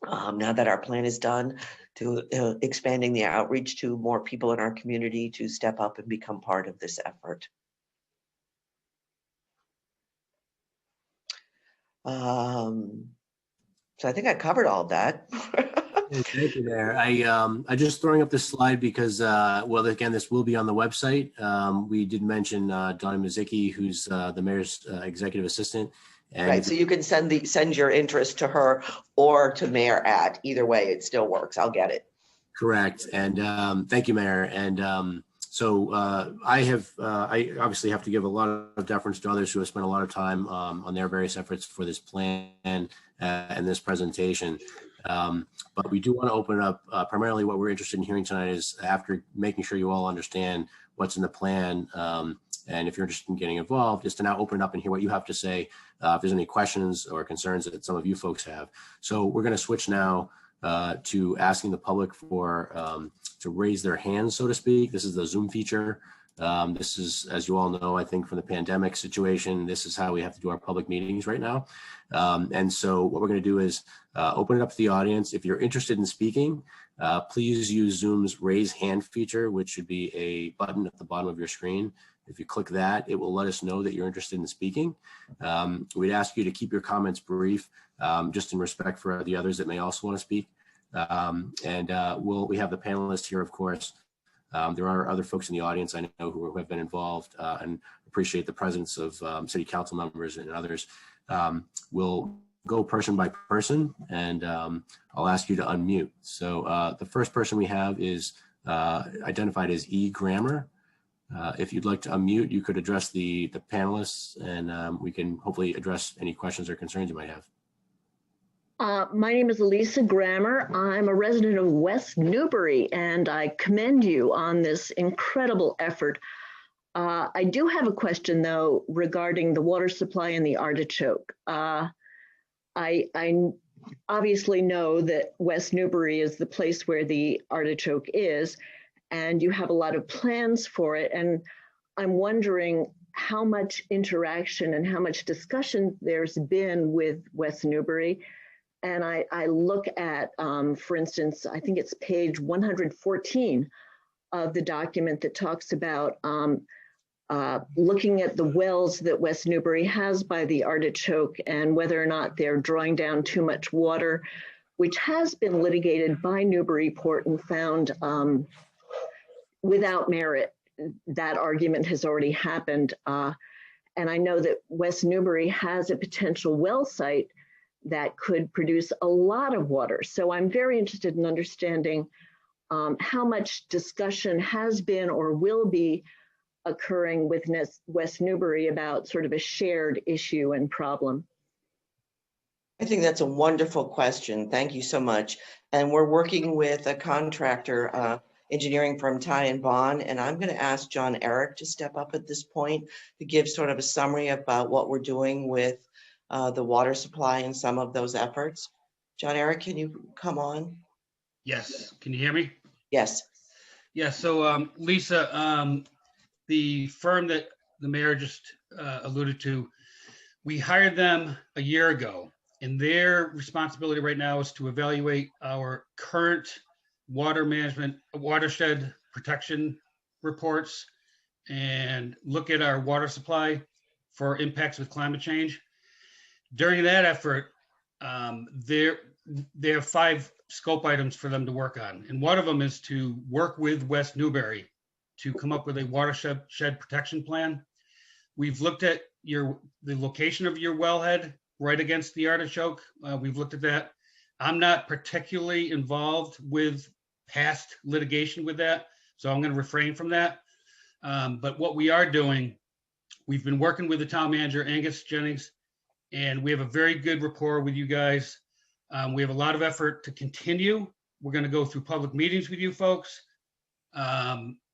now that our plan is done, to expanding the outreach to more people in our community to step up and become part of this effort. So I think I covered all of that. Thank you there. I just throwing up this slide because, well, again, this will be on the website. We did mention Donna Mazicki, who's the mayor's executive assistant. And right, so you can send your interest to her or to mayor at, either way, it still works. I'll get it. Correct. And thank you, Mayor. And I obviously have to give a lot of deference to others who have spent a lot of time on their various efforts for this plan and this presentation. But we do want to open up primarily what we're interested in hearing tonight is after making sure you all understand what's in the plan. And if you're interested in getting involved, is to now open up and hear what you have to say. If there's any questions or concerns that some of you folks have. So we're going to switch now to asking the public for to raise their hands, so to speak. This is the Zoom feature. This is, as you all know, I think from the pandemic situation, this is how we have to do our public meetings right now. And so what we're going to do is open it up to the audience. If you're interested in speaking, please use Zoom's raise hand feature, which should be a button at the bottom of your screen. If you click that, it will let us know that you're interested in speaking. We'd ask you to keep your comments brief, just in respect for the others that may also want to speak. We have the panelists here, of course. There are other folks in the audience I know who have been involved and appreciate the presence of city council members and others. We'll go person by person, and I'll ask you to unmute. So the first person we have is identified as E. Grammer. If you'd like to unmute, you could address the panelists, and we can hopefully address any questions or concerns you might have. My name is Elisa Grammer. I'm a resident of West Newbury, and I commend you on this incredible effort. I do have a question, though, regarding the water supply and the artichoke. I obviously know that West Newbury is the place where the artichoke is, and you have a lot of plans for it. And I'm wondering how much interaction and how much discussion there's been with West Newbury. And I look at, for instance, I think it's page 114 of the document that talks about looking at the wells that West Newbury has by the artichoke and whether or not they're drawing down too much water, which has been litigated by Newburyport and found without merit. That argument has already happened. And I know that West Newbury has a potential well site that could produce a lot of water. So I'm very interested in understanding how much discussion has been or will be occurring with West Newbury about sort of a shared issue and problem. I think that's a wonderful question. Thank you so much. And we're working with a contractor, engineering firm Ty & Bond, and I'm going to ask John Eric to step up at this point to give sort of a summary about what we're doing with the water supply and some of those efforts. John Eric, can you come on? Yes, can you hear me? Yes. Yeah, so Lisa, the firm that the mayor just alluded to, we hired them a year ago, and their responsibility right now is to evaluate our current water management, watershed protection reports and look at our water supply for impacts with climate change. During that effort, there are 5 scope items for them to work on. And one of them is to work with West Newbury to come up with a watershed protection plan. We've looked at the location of your wellhead right against the artichoke. We've looked at that. I'm not particularly involved with past litigation with that, so I'm going to refrain from that. But what we are doing, we've been working with the town manager, Angus Jennings, and we have a very good rapport with you guys. We have a lot of effort to continue. We're going to go through public meetings with you folks.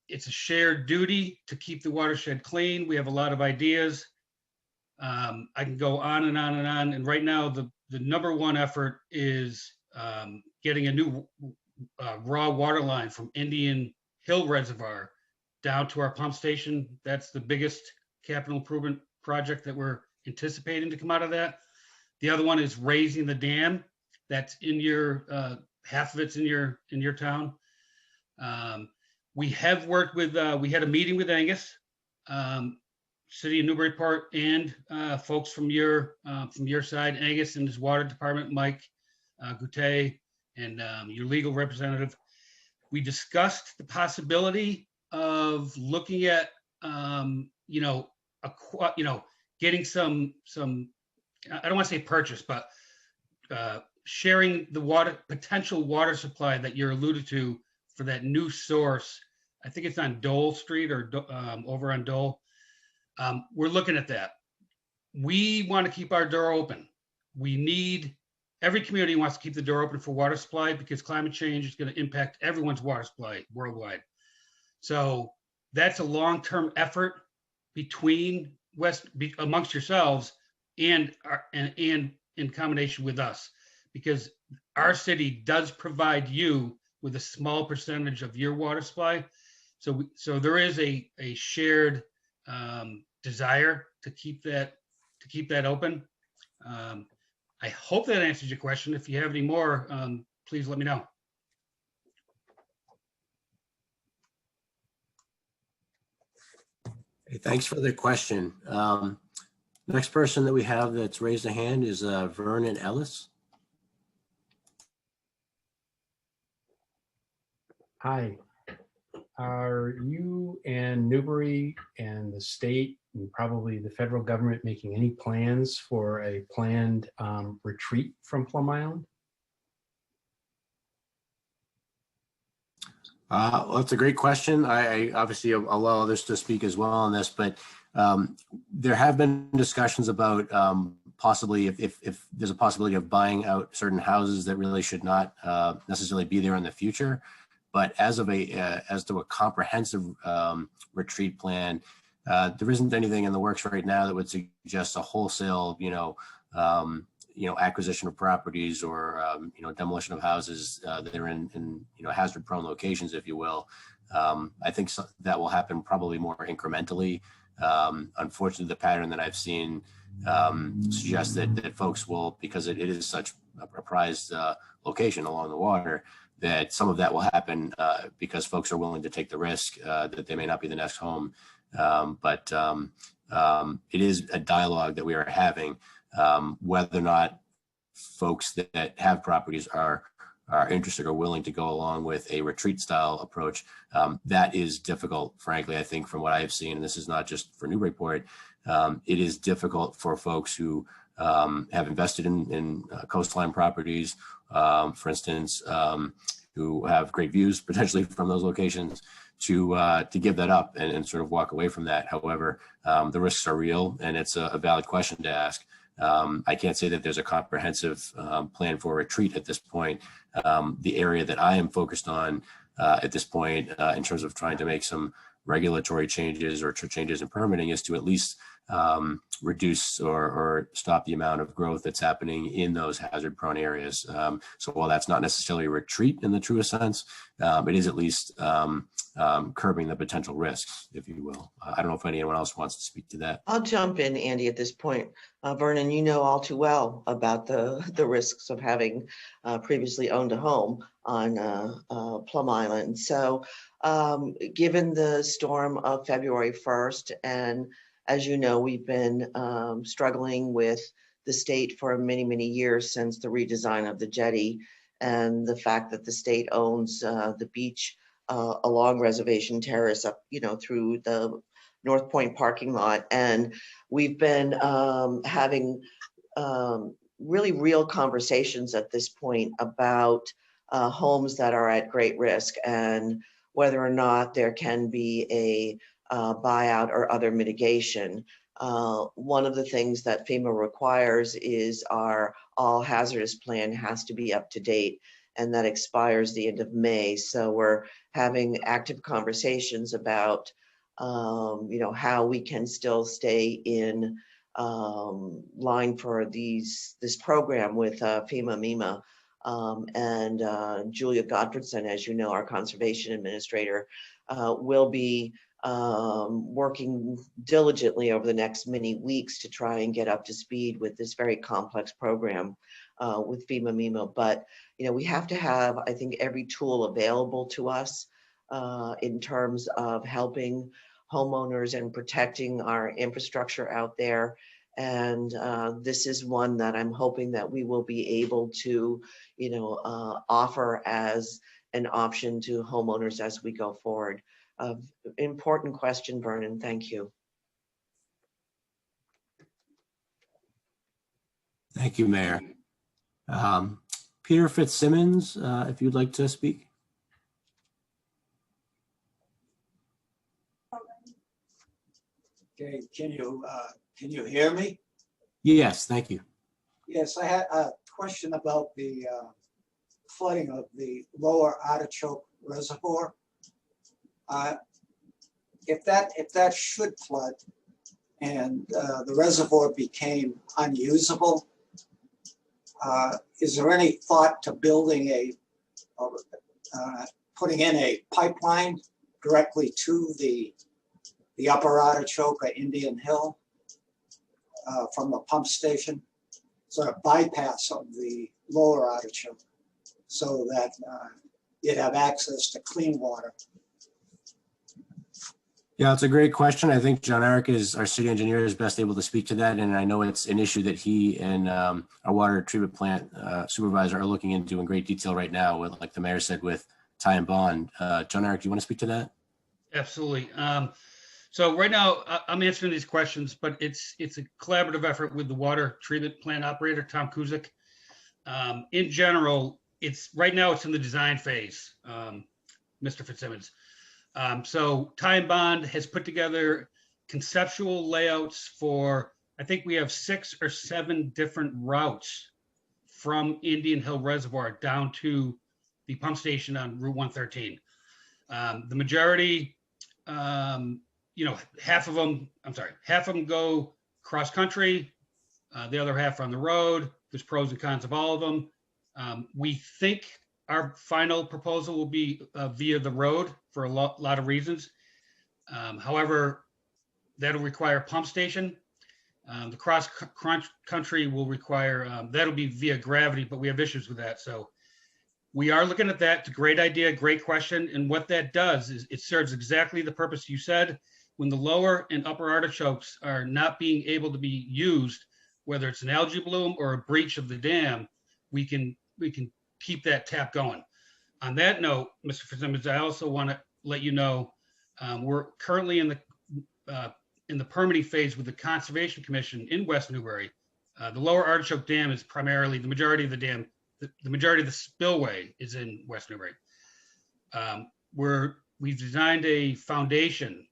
It's a shared duty to keep the watershed clean. We have a lot of ideas. I can go on and on and on. And right now, the number one effort is getting a new raw water line from Indian Hill Reservoir down to our pump station. That's the biggest capital improvement project that we're anticipating to come out of that. The other one is raising the dam. That's in your half of it's in your town. We have worked with. We had a meeting with Angus, City of Newburyport, and folks from your side, Angus and his water department, Mike Goutet, and your legal representative. We discussed the possibility of looking at getting some I don't want to say purchase, but sharing the potential water supply that you're alluded to for that new source I think it's on Dole Street or over on Dole. We're looking at that. We want to keep our door open. Every community wants to keep the door open for water supply because climate change is going to impact everyone's water supply worldwide. So that's a long-term effort amongst yourselves and in combination with us, because our city does provide you with a small percentage of your water supply. So there is a shared desire to keep that open. I hope that answers your question. If you have any more, please let me know. Hey, thanks for the question. Next person that we have that's raised a hand is Vernon Ellis. Hi. Are you and Newbury and the state and probably the federal government making any plans for a planned retreat from Plum Island? Well, that's a great question. I obviously allow others to speak as well on this, but there have been discussions about possibly if there's a possibility of buying out certain houses that really should not necessarily be there in the future. But as to a comprehensive retreat plan, there isn't anything in the works right now that would suggest a wholesale, acquisition of properties or demolition of houses that are in hazard-prone locations, if you will. I think that will happen probably more incrementally. Unfortunately, the pattern that I've seen suggests that folks will, because it is such a prized location along the water, that some of that will happen because folks are willing to take the risk that they may not be the next home. But it is a dialogue that we are having. Whether or not folks that have properties are interested or willing to go along with a retreat style approach, that is difficult, frankly. I think from what I have seen, and this is not just for Newburyport, it is difficult for folks who have invested in coastline properties, for instance, who have great views potentially from those locations, to give that up and sort of walk away from that. However, the risks are real, and it's a valid question to ask. I can't say that there's a comprehensive plan for a retreat at this point. The area that I am focused on at this point in terms of trying to make some regulatory changes or changes in permitting is to at least reduce or stop the amount of growth that's happening in those hazard-prone areas. So while that's not necessarily a retreat in the truest sense, it is at least curbing the potential risks, if you will. I don't know if anyone else wants to speak to that. I'll jump in, Andy, at this point. Vernon, you know all too well about the risks of having previously owned a home on Plum Island. So given the storm of February 1st, and as you know, we've been struggling with the state for many, many years since the redesign of the jetty, and the fact that the state owns the beach along Reservation Terrace up, through the North Point parking lot. And we've been having really real conversations at this point about homes that are at great risk and whether or not there can be a buyout or other mitigation. One of the things that FEMA requires is our all hazardous plan has to be up to date, and that expires the end of May. So we're having active conversations about how we can still stay in line for this program with FEMA and Julia Godfredson, as you know, our conservation administrator, will be working diligently over the next many weeks to try and get up to speed with this very complex program with FEMA. But we have to have, I think, every tool available to us in terms of helping homeowners and protecting our infrastructure out there. And this is one that I'm hoping that we will be able to, offer as an option to homeowners as we go forward. Important question, Vernon. Thank you. Thank you, Mayor. Peter Fitzsimmons, if you'd like to speak. Okay, can you hear me? Yes, thank you. Yes, I had a question about the flooding of the lower Artichoke Reservoir. If that should flood and the reservoir became unusable, is there any thought to building putting in a pipeline directly to the upper Artichoke or Indian Hill from the pump station, sort of bypass of the lower Artichoke, so that you'd have access to clean water? Yeah, it's a great question. I think John Eric, is our city engineer, is best able to speak to that. And I know it's an issue that he and our water treatment plant supervisor are looking into in great detail right now, with, like the mayor said, with tie and bond. John Eric, do you want to speak to that? Absolutely. So right now I'm answering these questions, but it's a collaborative effort with the water treatment plant operator, Tom Kuzik. In general, right now it's in the design phase, Mr. Fitzsimmons. So Tie and Bond has put together conceptual layouts for, I think we have 6 or 7 different routes from Indian Hill Reservoir down to the pump station on Route 113. The majority, half of them go cross country, the other half on the road. There's pros and cons of all of them. We think our final proposal will be via the road for a lot of reasons. However, that'll require a pump station. The cross country will require, that'll be via gravity, but we have issues with that. So we are looking at that. It's a great idea, great question. And what that does is it serves exactly the purpose you said. When the lower and upper artichokes are not being able to be used, whether it's an algae bloom or a breach of the dam, we can keep that tap going. On that note, Mr. Fitzsimmons, I also want to let you know we're currently in the permitting phase with the Conservation Commission in West Newbury. The lower Artichoke Dam is primarily the majority of the dam. The majority of the spillway is in West Newbury. We've designed a foundation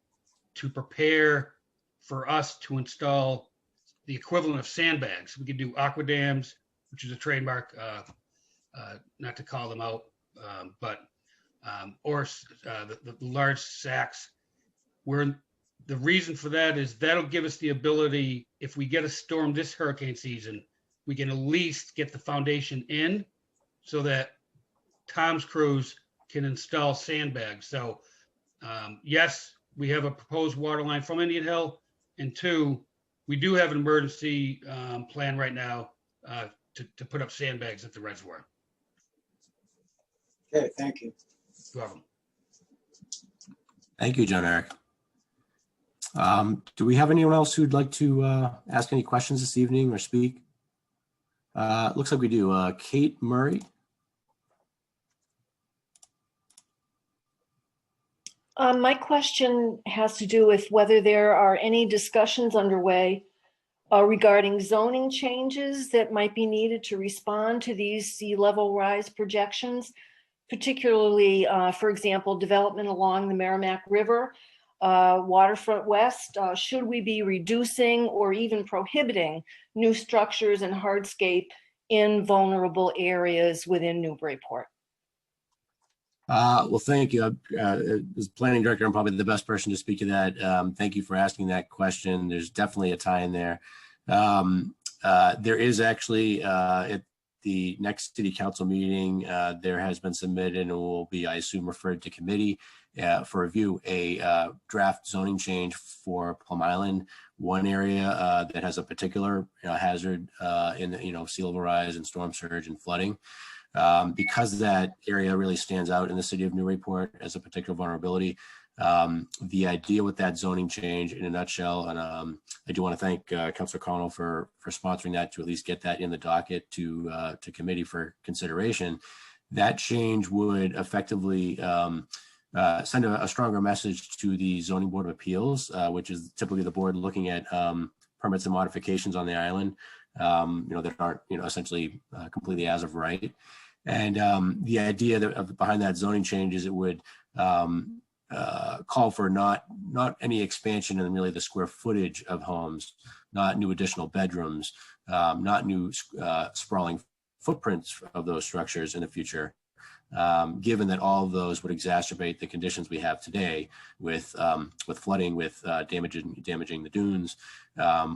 to prepare for us to install the equivalent of sandbags. We could do aqua dams, which is a trademark, not to call them out, or the large sacks. The reason for that is that'll give us the ability, if we get a storm this hurricane season, we can at least get the foundation in so that Tom's crews can install sandbags. So yes, we have a proposed water line from Indian Hill, and 2, we do have an emergency plan right now to put up sandbags at the reservoir. Okay, thank you. You're welcome. Thank you, John Eric. Do we have anyone else who'd like to ask any questions this evening or speak? Looks like we do. Kate Murray. My question has to do with whether there are any discussions underway regarding zoning changes that might be needed to respond to these sea level rise projections, particularly, for example, development along the Merrimack River, Waterfront West. Should we be reducing or even prohibiting new structures and hardscape in vulnerable areas within Newburyport? Well, thank you. As planning director, I'm probably the best person to speak to that. Thank you for asking that question. There's definitely a tie in there. There is actually at the next city council meeting, there has been submitted and will be, I assume, referred to committee for review, a draft zoning change for Plum Island, one area that has a particular hazard in sea level rise and storm surge and flooding. Because that area really stands out in the city of Newburyport as a particular vulnerability. The idea with that zoning change in a nutshell, and I do want to thank Councilor Connell for sponsoring that to at least get that in the docket to committee for consideration. That change would effectively send a stronger message to the Zoning Board of Appeals, which is typically the board looking at permits and modifications on the island, that aren't essentially completely as of right. And the idea behind that zoning change is it would call for not any expansion in really the square footage of homes, not new additional bedrooms, not new sprawling footprints of those structures in the future, given that all of those would exacerbate the conditions we have today with flooding, with damaging the dunes,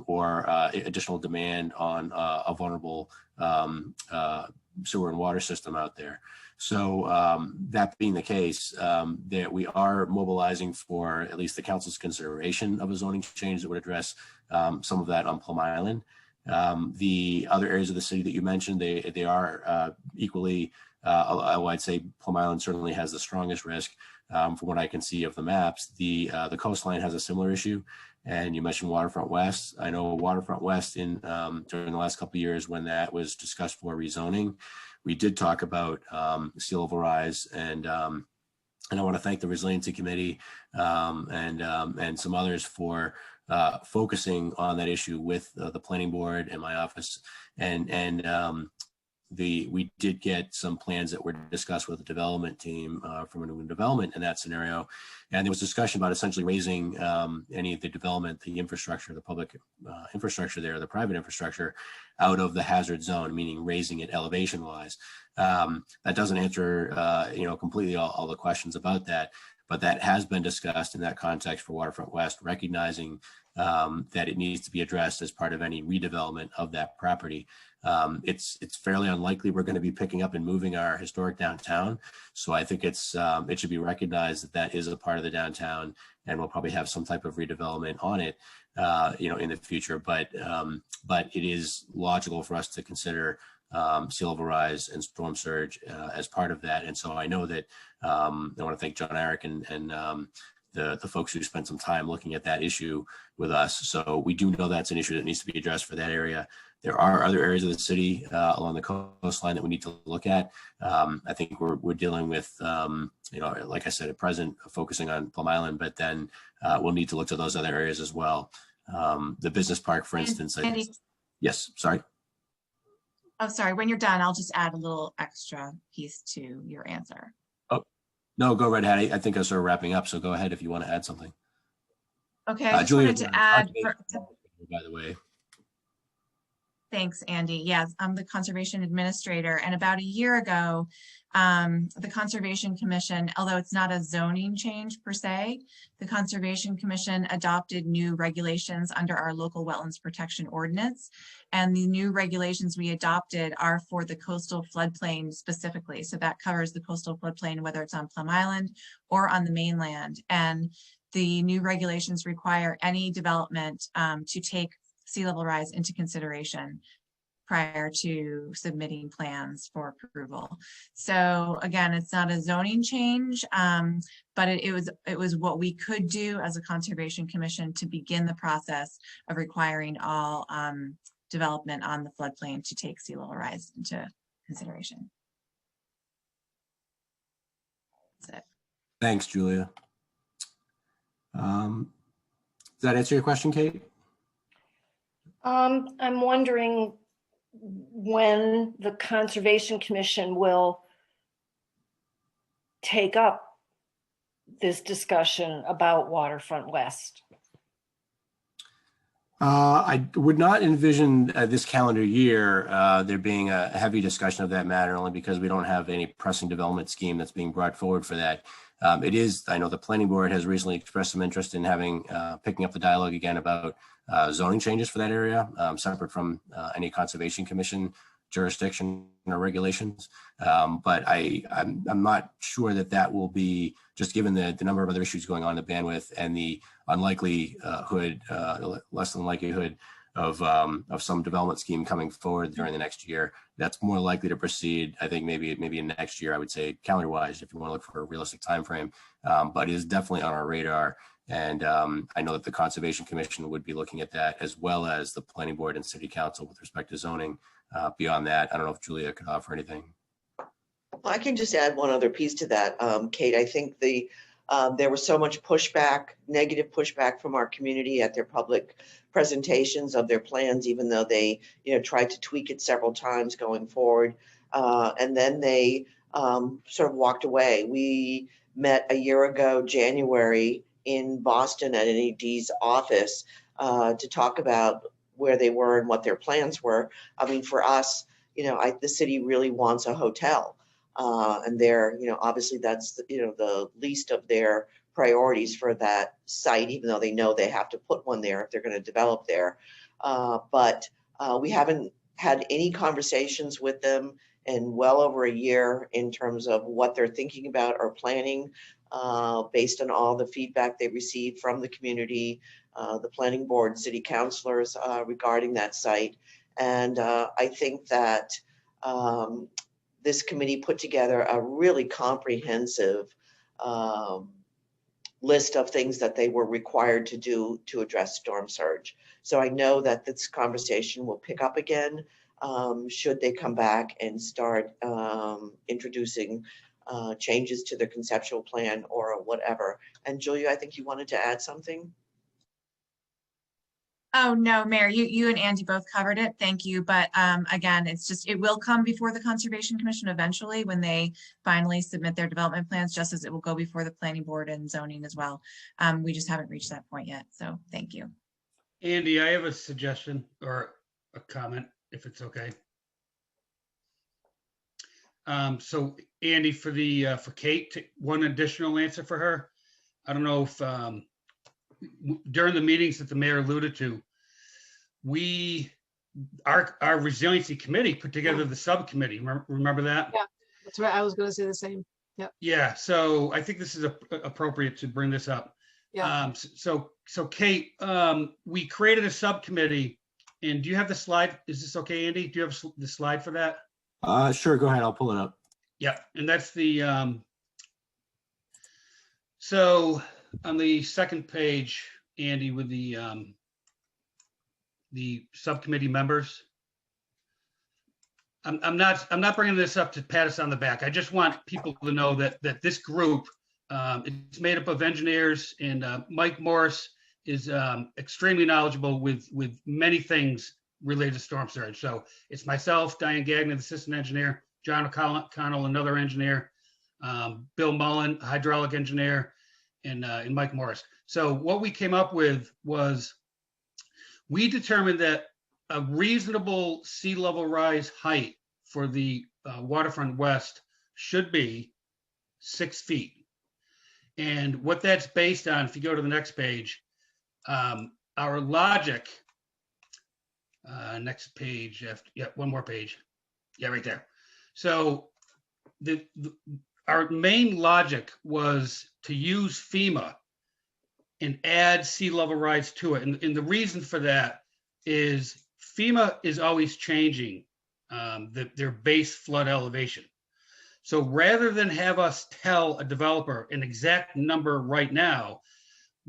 or additional demand on a vulnerable sewer and water system out there. So that being the case, that we are mobilizing for at least the council's consideration of a zoning change that would address some of that on Plum Island. The other areas of the city that you mentioned, they are equally, I'd say Plum Island certainly has the strongest risk from what I can see of the maps. The coastline has a similar issue. And you mentioned Waterfront West. I know Waterfront West during the last couple of years when that was discussed for rezoning, we did talk about sea level rise, and I want to thank the Resiliency Committee and some others for focusing on that issue with the planning board and my office, we did get some plans that were discussed with the development team from a new development in that scenario. And there was discussion about essentially raising any of the development, the infrastructure, the public infrastructure there, the private infrastructure out of the hazard zone, meaning raising it elevation wise. That doesn't answer, completely all the questions about that, but that has been discussed in that context for Waterfront West, recognizing that it needs to be addressed as part of any redevelopment of that property. It's fairly unlikely we're going to be picking up and moving our historic downtown. So I think it should be recognized that that is a part of the downtown, and we'll probably have some type of redevelopment on it, in the future. But it is logical for us to consider sea level rise and storm surge as part of that. And so I know that I want to thank John Eric and the folks who spent some time looking at that issue with us. So we do know that's an issue that needs to be addressed for that area. There are other areas of the city along the coastline that we need to look at. I think we're dealing with, like I said, at present, focusing on Plum Island, but then we'll need to look to those other areas as well. The business park, for instance. Andy, Yes, sorry. oh, sorry. When you're done, I'll just add a little extra piece to your answer. Oh, no, go right ahead. I think I was sort of wrapping up, so go ahead if you want to add something. Okay, I just Julia, wanted to add, by the way. Thanks, Andy. Yes, I'm the Conservation Administrator. And about a year ago, the Conservation Commission, although it's not a zoning change per se, the Conservation Commission adopted new regulations under our local wetlands protection ordinance. And the new regulations we adopted are for the coastal floodplain specifically. So that covers the coastal floodplain, whether it's on Plum Island or on the mainland. And the new regulations require any development to take sea level rise into consideration prior to submitting plans for approval. So again, it's not a zoning change, but it was what we could do as a Conservation Commission to begin the process of requiring all development on the floodplain to take sea level rise into consideration. That's it. Thanks, Julia. Does that answer your question, Kate? I'm wondering when the Conservation Commission will take up this discussion about Waterfront West. I would not envision this calendar year there being a heavy discussion of that matter, only because we don't have any pressing development scheme that's being brought forward for that. It is, I know the planning board has recently expressed some interest in having, picking up the dialogue again about zoning changes for that area, separate from any Conservation Commission jurisdiction or regulations. But I'm not sure that will be, just given the number of other issues going on, the bandwidth and the unlikelihood, less than likelihood of some development scheme coming forward during the next year. That's more likely to proceed, I think, maybe in next year, I would say, calendar wise, if you want to look for a realistic time frame. But it is definitely on our radar. And I know that the Conservation Commission would be looking at that, as well as the Planning Board and City Council with respect to zoning. Beyond that, I don't know if Julia could offer anything. I can just add one other piece to that, Kate. I think there was so much pushback, negative pushback from our community at their public presentations of their plans, even though they, tried to tweak it several times going forward. And then they sort of walked away. We met a year ago, January, in Boston at NED's office to talk about where they were and what their plans were. I mean, for us, the city really wants a hotel. And they're, obviously that's, the least of their priorities for that site, even though they know they have to put one there if they're going to develop there. But we haven't had any conversations with them in well over a year in terms of what they're thinking about or planning based on all the feedback they received from the community, the planning board, city councilors regarding that site. And I think that this committee put together a really comprehensive list of things that they were required to do to address storm surge. So I know that this conversation will pick up again should they come back and start introducing changes to their conceptual plan or whatever. And Julia, I think you wanted to add something? Oh, no, Mayor, you and Andy both covered it. Thank you. But again, it will come before the Conservation Commission eventually when they finally submit their development plans, just as it will go before the planning board and zoning as well. We just haven't reached that point yet. So thank you. Andy, I have a suggestion or a comment, if it's okay. So Andy, for Kate, one additional answer for her. I don't know if during the meetings that the mayor alluded to, our resiliency committee put together the subcommittee. Remember that? Yeah, that's right. I was going to say the same. Yep. Yeah. So I think this is appropriate to bring this up. Yeah. So Kate, we created a subcommittee, and do you have the slide? Is this okay, Andy? Do you have the slide for that? Sure, go ahead. I'll pull it up. Yeah, and that's the so on the second page, Andy, with the subcommittee members. I'm not bringing this up to pat us on the back. I just want people to know that this group, it's made up of engineers, and Mike Morris is extremely knowledgeable with many things related to storm surge. So it's myself, Diane Gagnon, the assistant engineer, John O'Connell, another engineer, Bill Mullen, hydraulic engineer, and Mike Morris. So what we came up with was we determined that a reasonable sea level rise height for the Waterfront West should be 6 feet. And what that's based on, if you go to the next page, our logic, next page, one more page. Yeah, right there. So our main logic was to use FEMA and add sea level rise to it. And the reason for that is FEMA is always changing their base flood elevation. So rather than have us tell a developer an exact number right now,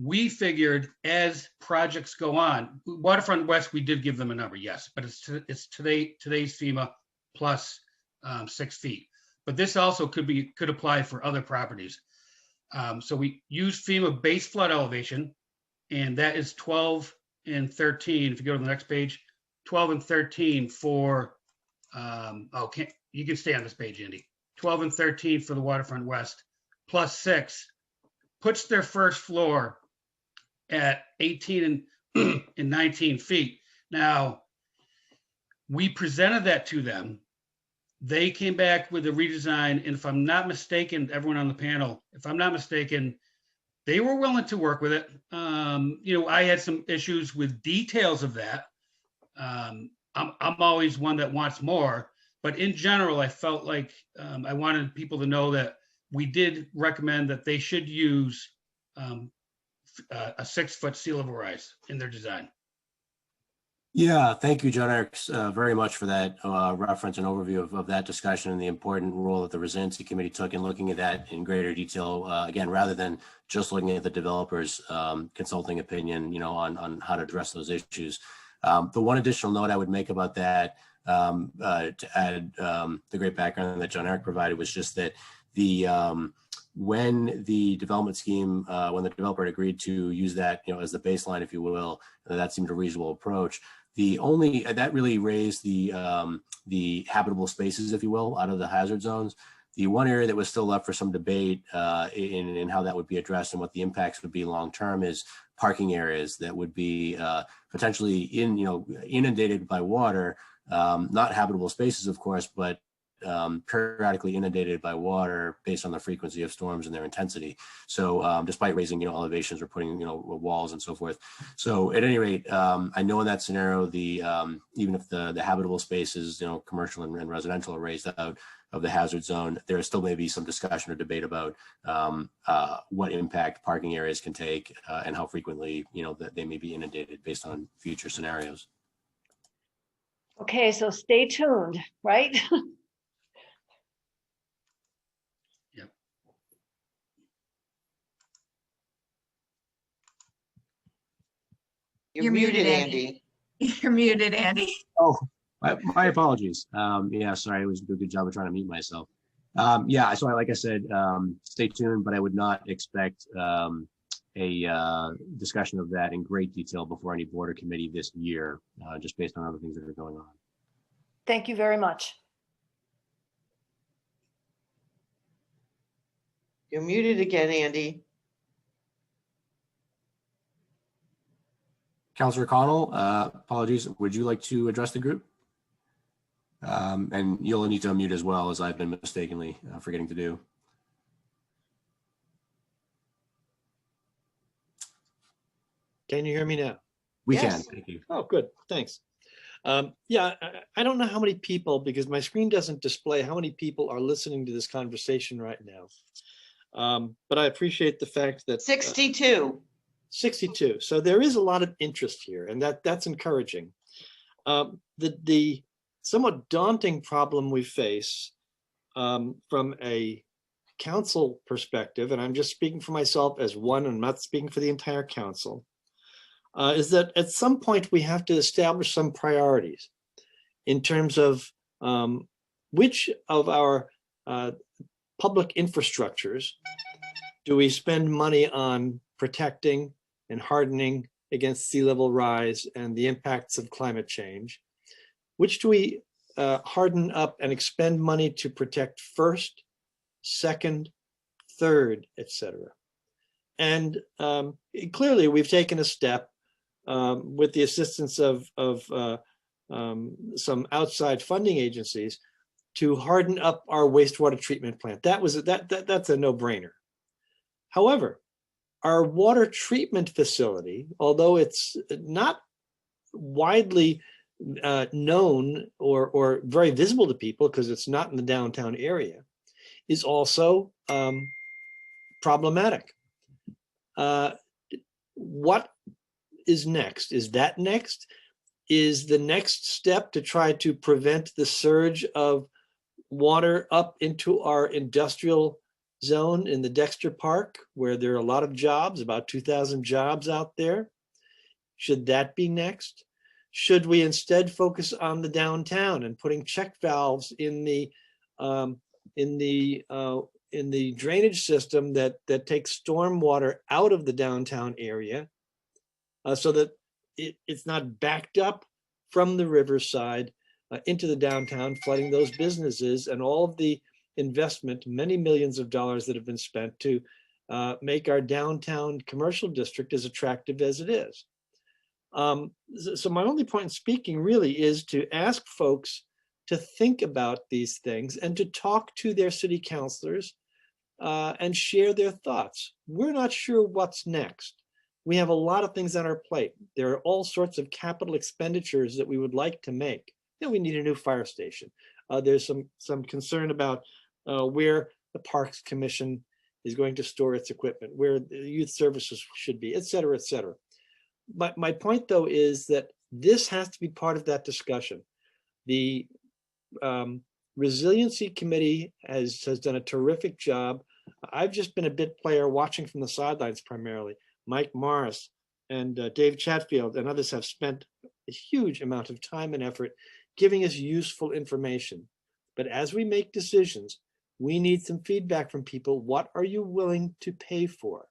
we figured as projects go on, Waterfront West, we did give them a number, yes, but it's today's FEMA plus 6 feet. But this also could apply for other properties. So we use FEMA base flood elevation, and that is 12 and 13. If you go to the next page, 12 and 13 for, you can stay on this page, Andy. 12 and 13 for the Waterfront West, plus 6, puts their first floor at 18 and 19 feet. Now, we presented that to them. They came back with a redesign, and if I'm not mistaken, everyone on the panel, if I'm not mistaken, they were willing to work with it. I had some issues with details of that. I'm always one that wants more, but in general, I felt like I wanted people to know that we did recommend that they should use a 6 foot sea level rise in their design. Yeah, thank you, John Eric, very much for that reference and overview of that discussion and the important role that the Resiliency Committee took in looking at that in greater detail, again, rather than just looking at the developer's consulting opinion, on how to address those issues. The one additional note I would make about that, to add the great background that John Eric provided, was just that when the development scheme, when the developer had agreed to use that, as the baseline, if you will, that seemed a reasonable approach. That really raised the habitable spaces, if you will, out of the hazard zones. The one area that was still up for some debate in how that would be addressed and what the impacts would be long term is parking areas that would be potentially inundated by water, not habitable spaces, of course, but periodically inundated by water based on the frequency of storms and their intensity. So despite raising elevations or putting walls and so forth. So at any rate, I know in that scenario, even if the habitable spaces, commercial and residential, are raised out of the hazard zone, there still may be some discussion or debate about what impact parking areas can take and how frequently that they may be inundated based on future scenarios. Okay, so stay tuned, right? You're muted, Andy. You're muted, Andy. Oh, my apologies. Yeah, sorry, I was doing a good job of trying to mute myself. Yeah, so like I said, stay tuned, but I would not expect a discussion of that in great detail before any board or committee this year, just based on other things that are going on. Thank you very much. You're muted again, Andy. Councillor Connell, apologies. Would you like to address the group? And you'll need to unmute as well, as I've been mistakenly forgetting to do. Can you hear me now? We Yes. can, thank you. Oh, good, thanks. Yeah, I don't know how many people, because my screen doesn't display how many people are listening to this conversation right now. But I appreciate the fact that 62. 62. So there is a lot of interest here, and that's encouraging. The somewhat daunting problem we face from a council perspective, and I'm just speaking for myself as one, and I'm not speaking for the entire council, is that at some point we have to establish some priorities in terms of which of our public infrastructures do we spend money on protecting and hardening against sea level rise and the impacts of climate change? Which do we harden up and expend money to protect first, second, third, etc.? And clearly we've taken a step with the assistance of some outside funding agencies to harden up our wastewater treatment plant. That's a no-brainer. However, our water treatment facility, although it's not widely known or very visible to people because it's not in the downtown area, is also problematic. What is next? Is that next? Is the next step to try to prevent the surge of water up into our industrial zone in the Dexter Park, where there are a lot of jobs, about 2,000 jobs out there? Should that be next? Should we instead focus on the downtown and putting check valves in the drainage system that takes storm water out of the downtown area, so that it's not backed up from the riverside into the downtown, flooding those businesses and all of the investment, many millions of dollars that have been spent to make our downtown commercial district as attractive as it is. So my only point in speaking really is to ask folks to think about these things and to talk to their city councilors and share their thoughts. We're not sure what's next. We have a lot of things on our plate. There are all sorts of capital expenditures that we would like to make. We need a new fire station. There's some concern about where the Parks Commission is going to store its equipment, where the youth services should be, et cetera, et cetera. But my point, though, is that this has to be part of that discussion. The Resiliency Committee has done a terrific job. I've just been a bit player watching from the sidelines primarily. Mike Morris and Dave Chatfield and others have spent a huge amount of time and effort giving us useful information. But as we make decisions, we need some feedback from people. What are you willing to pay for?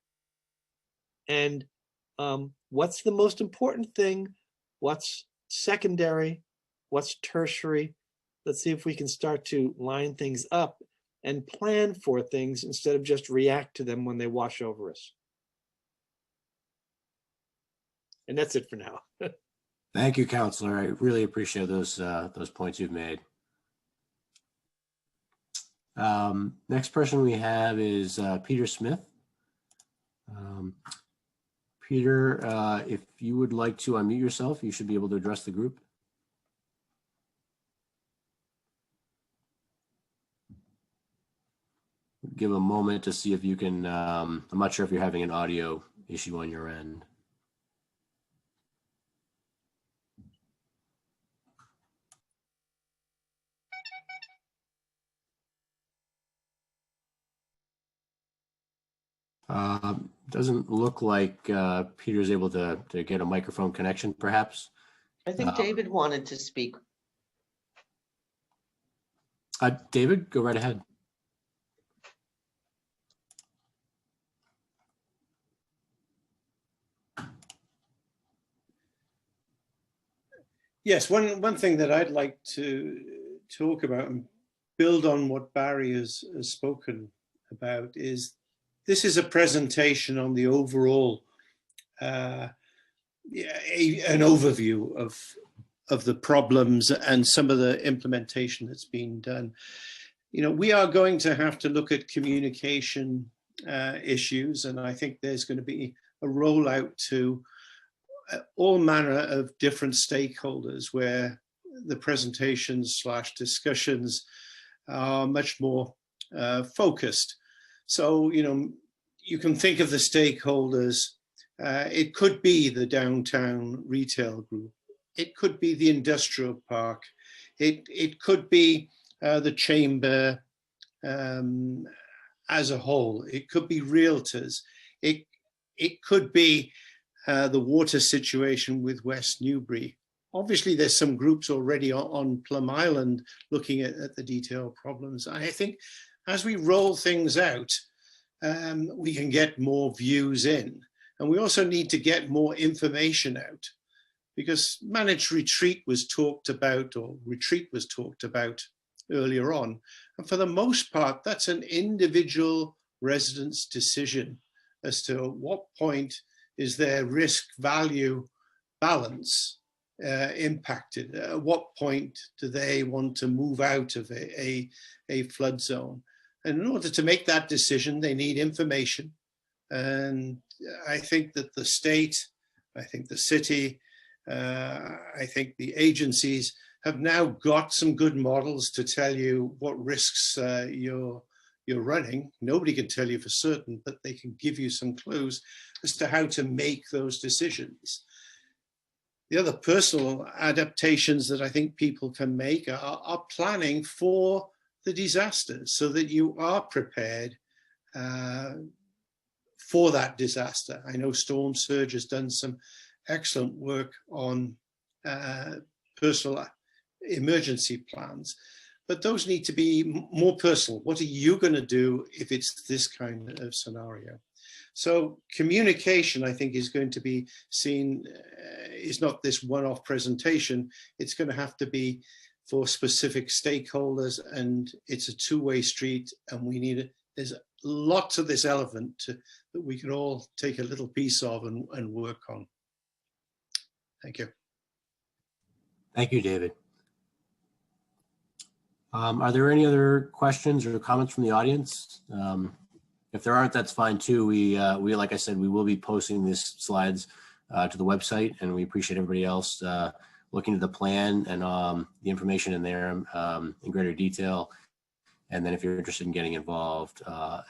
And what's the most important thing? What's secondary? What's tertiary? Let's see if we can start to line things up and plan for things instead of just react to them when they wash over us. And that's it for now. Thank you, Counselor. I really appreciate those points you've made. Next person we have is Peter Smith. Peter, if you would like to unmute yourself, you should be able to address the group. Give a moment to see if you can, I'm not sure if you're having an audio issue on your end. Doesn't look like Peter's able to get a microphone connection, perhaps. I think David wanted to speak. David, go right ahead. Yes, one thing that I'd like to talk about and build on what Barry has spoken about is this is a presentation on the overall, an overview of the problems and some of the implementation that's being done. You know, we are going to have to look at communication issues, and I think there's going to be a rollout to all manner of different stakeholders where the presentations / discussions are much more focused. So, you know, you can think of the stakeholders. It could be the downtown retail group. It could be the industrial park. It could be the chamber as a whole. It could be realtors. It could be the water situation with West Newbury. Obviously, there's some groups already on Plum Island looking at the detailed problems. I think as we roll things out, we can get more views in. And we also need to get more information out, because managed retreat was talked about, or retreat was talked about earlier on. And for the most part, that's an individual resident's decision as to what point is their risk value balance impacted. At what point do they want to move out of a flood zone? And in order to make that decision, they need information. And I think that the state, I think the city, I think the agencies have now got some good models to tell you what risks you're running. Nobody can tell you for certain, but they can give you some clues as to how to make those decisions. The other personal adaptations that I think people can make are planning for the disasters so that you are prepared for that disaster. I know Storm Surge has done some excellent work on personal emergency plans, but those need to be more personal. What are you going to do if it's this kind of scenario? So communication, I think, is going to be seen, is not this one-off presentation. It's going to have to be for specific stakeholders, and it's a two-way street, and we need it. There's lots of this elephant that we can all take a little piece of and work on. Thank you. Thank you, David. Are there any other questions or comments from the audience? If there aren't, that's fine too. We like I said, we will be posting these slides to the website, and we appreciate everybody else looking at the plan and the information in there in greater detail. And then if you're interested in getting involved,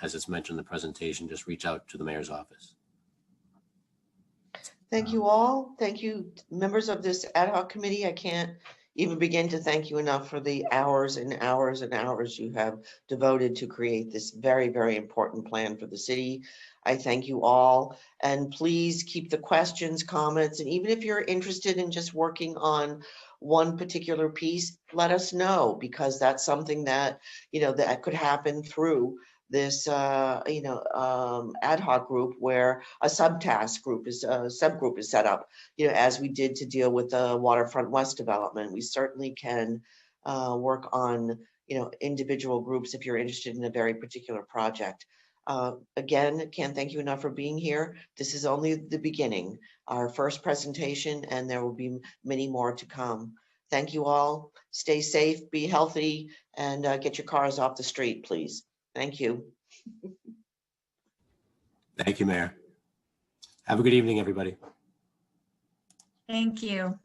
as it's mentioned in the presentation, just reach out to the mayor's office. Thank you all. Thank you, members of this ad hoc committee. I can't even begin to thank you enough for the hours and hours and hours you have devoted to create this very, very important plan for the city. I thank you all, and please keep the questions, comments, and even if you're interested in just working on one particular piece, let us know, because that's something that, you know, that could happen through this, ad hoc group, where a subtask group is, subgroup is set up, you know, as we did to deal with the Waterfront West development. We certainly can work on, individual groups if you're interested in a very particular project. Again, can't thank you enough for being here. This is only the beginning, our first presentation, and there will be many more to come. Thank you all. Stay safe, be healthy, and get your cars off the street, please. Thank you. Thank you, Mayor. Have a good evening, everybody. Thank you.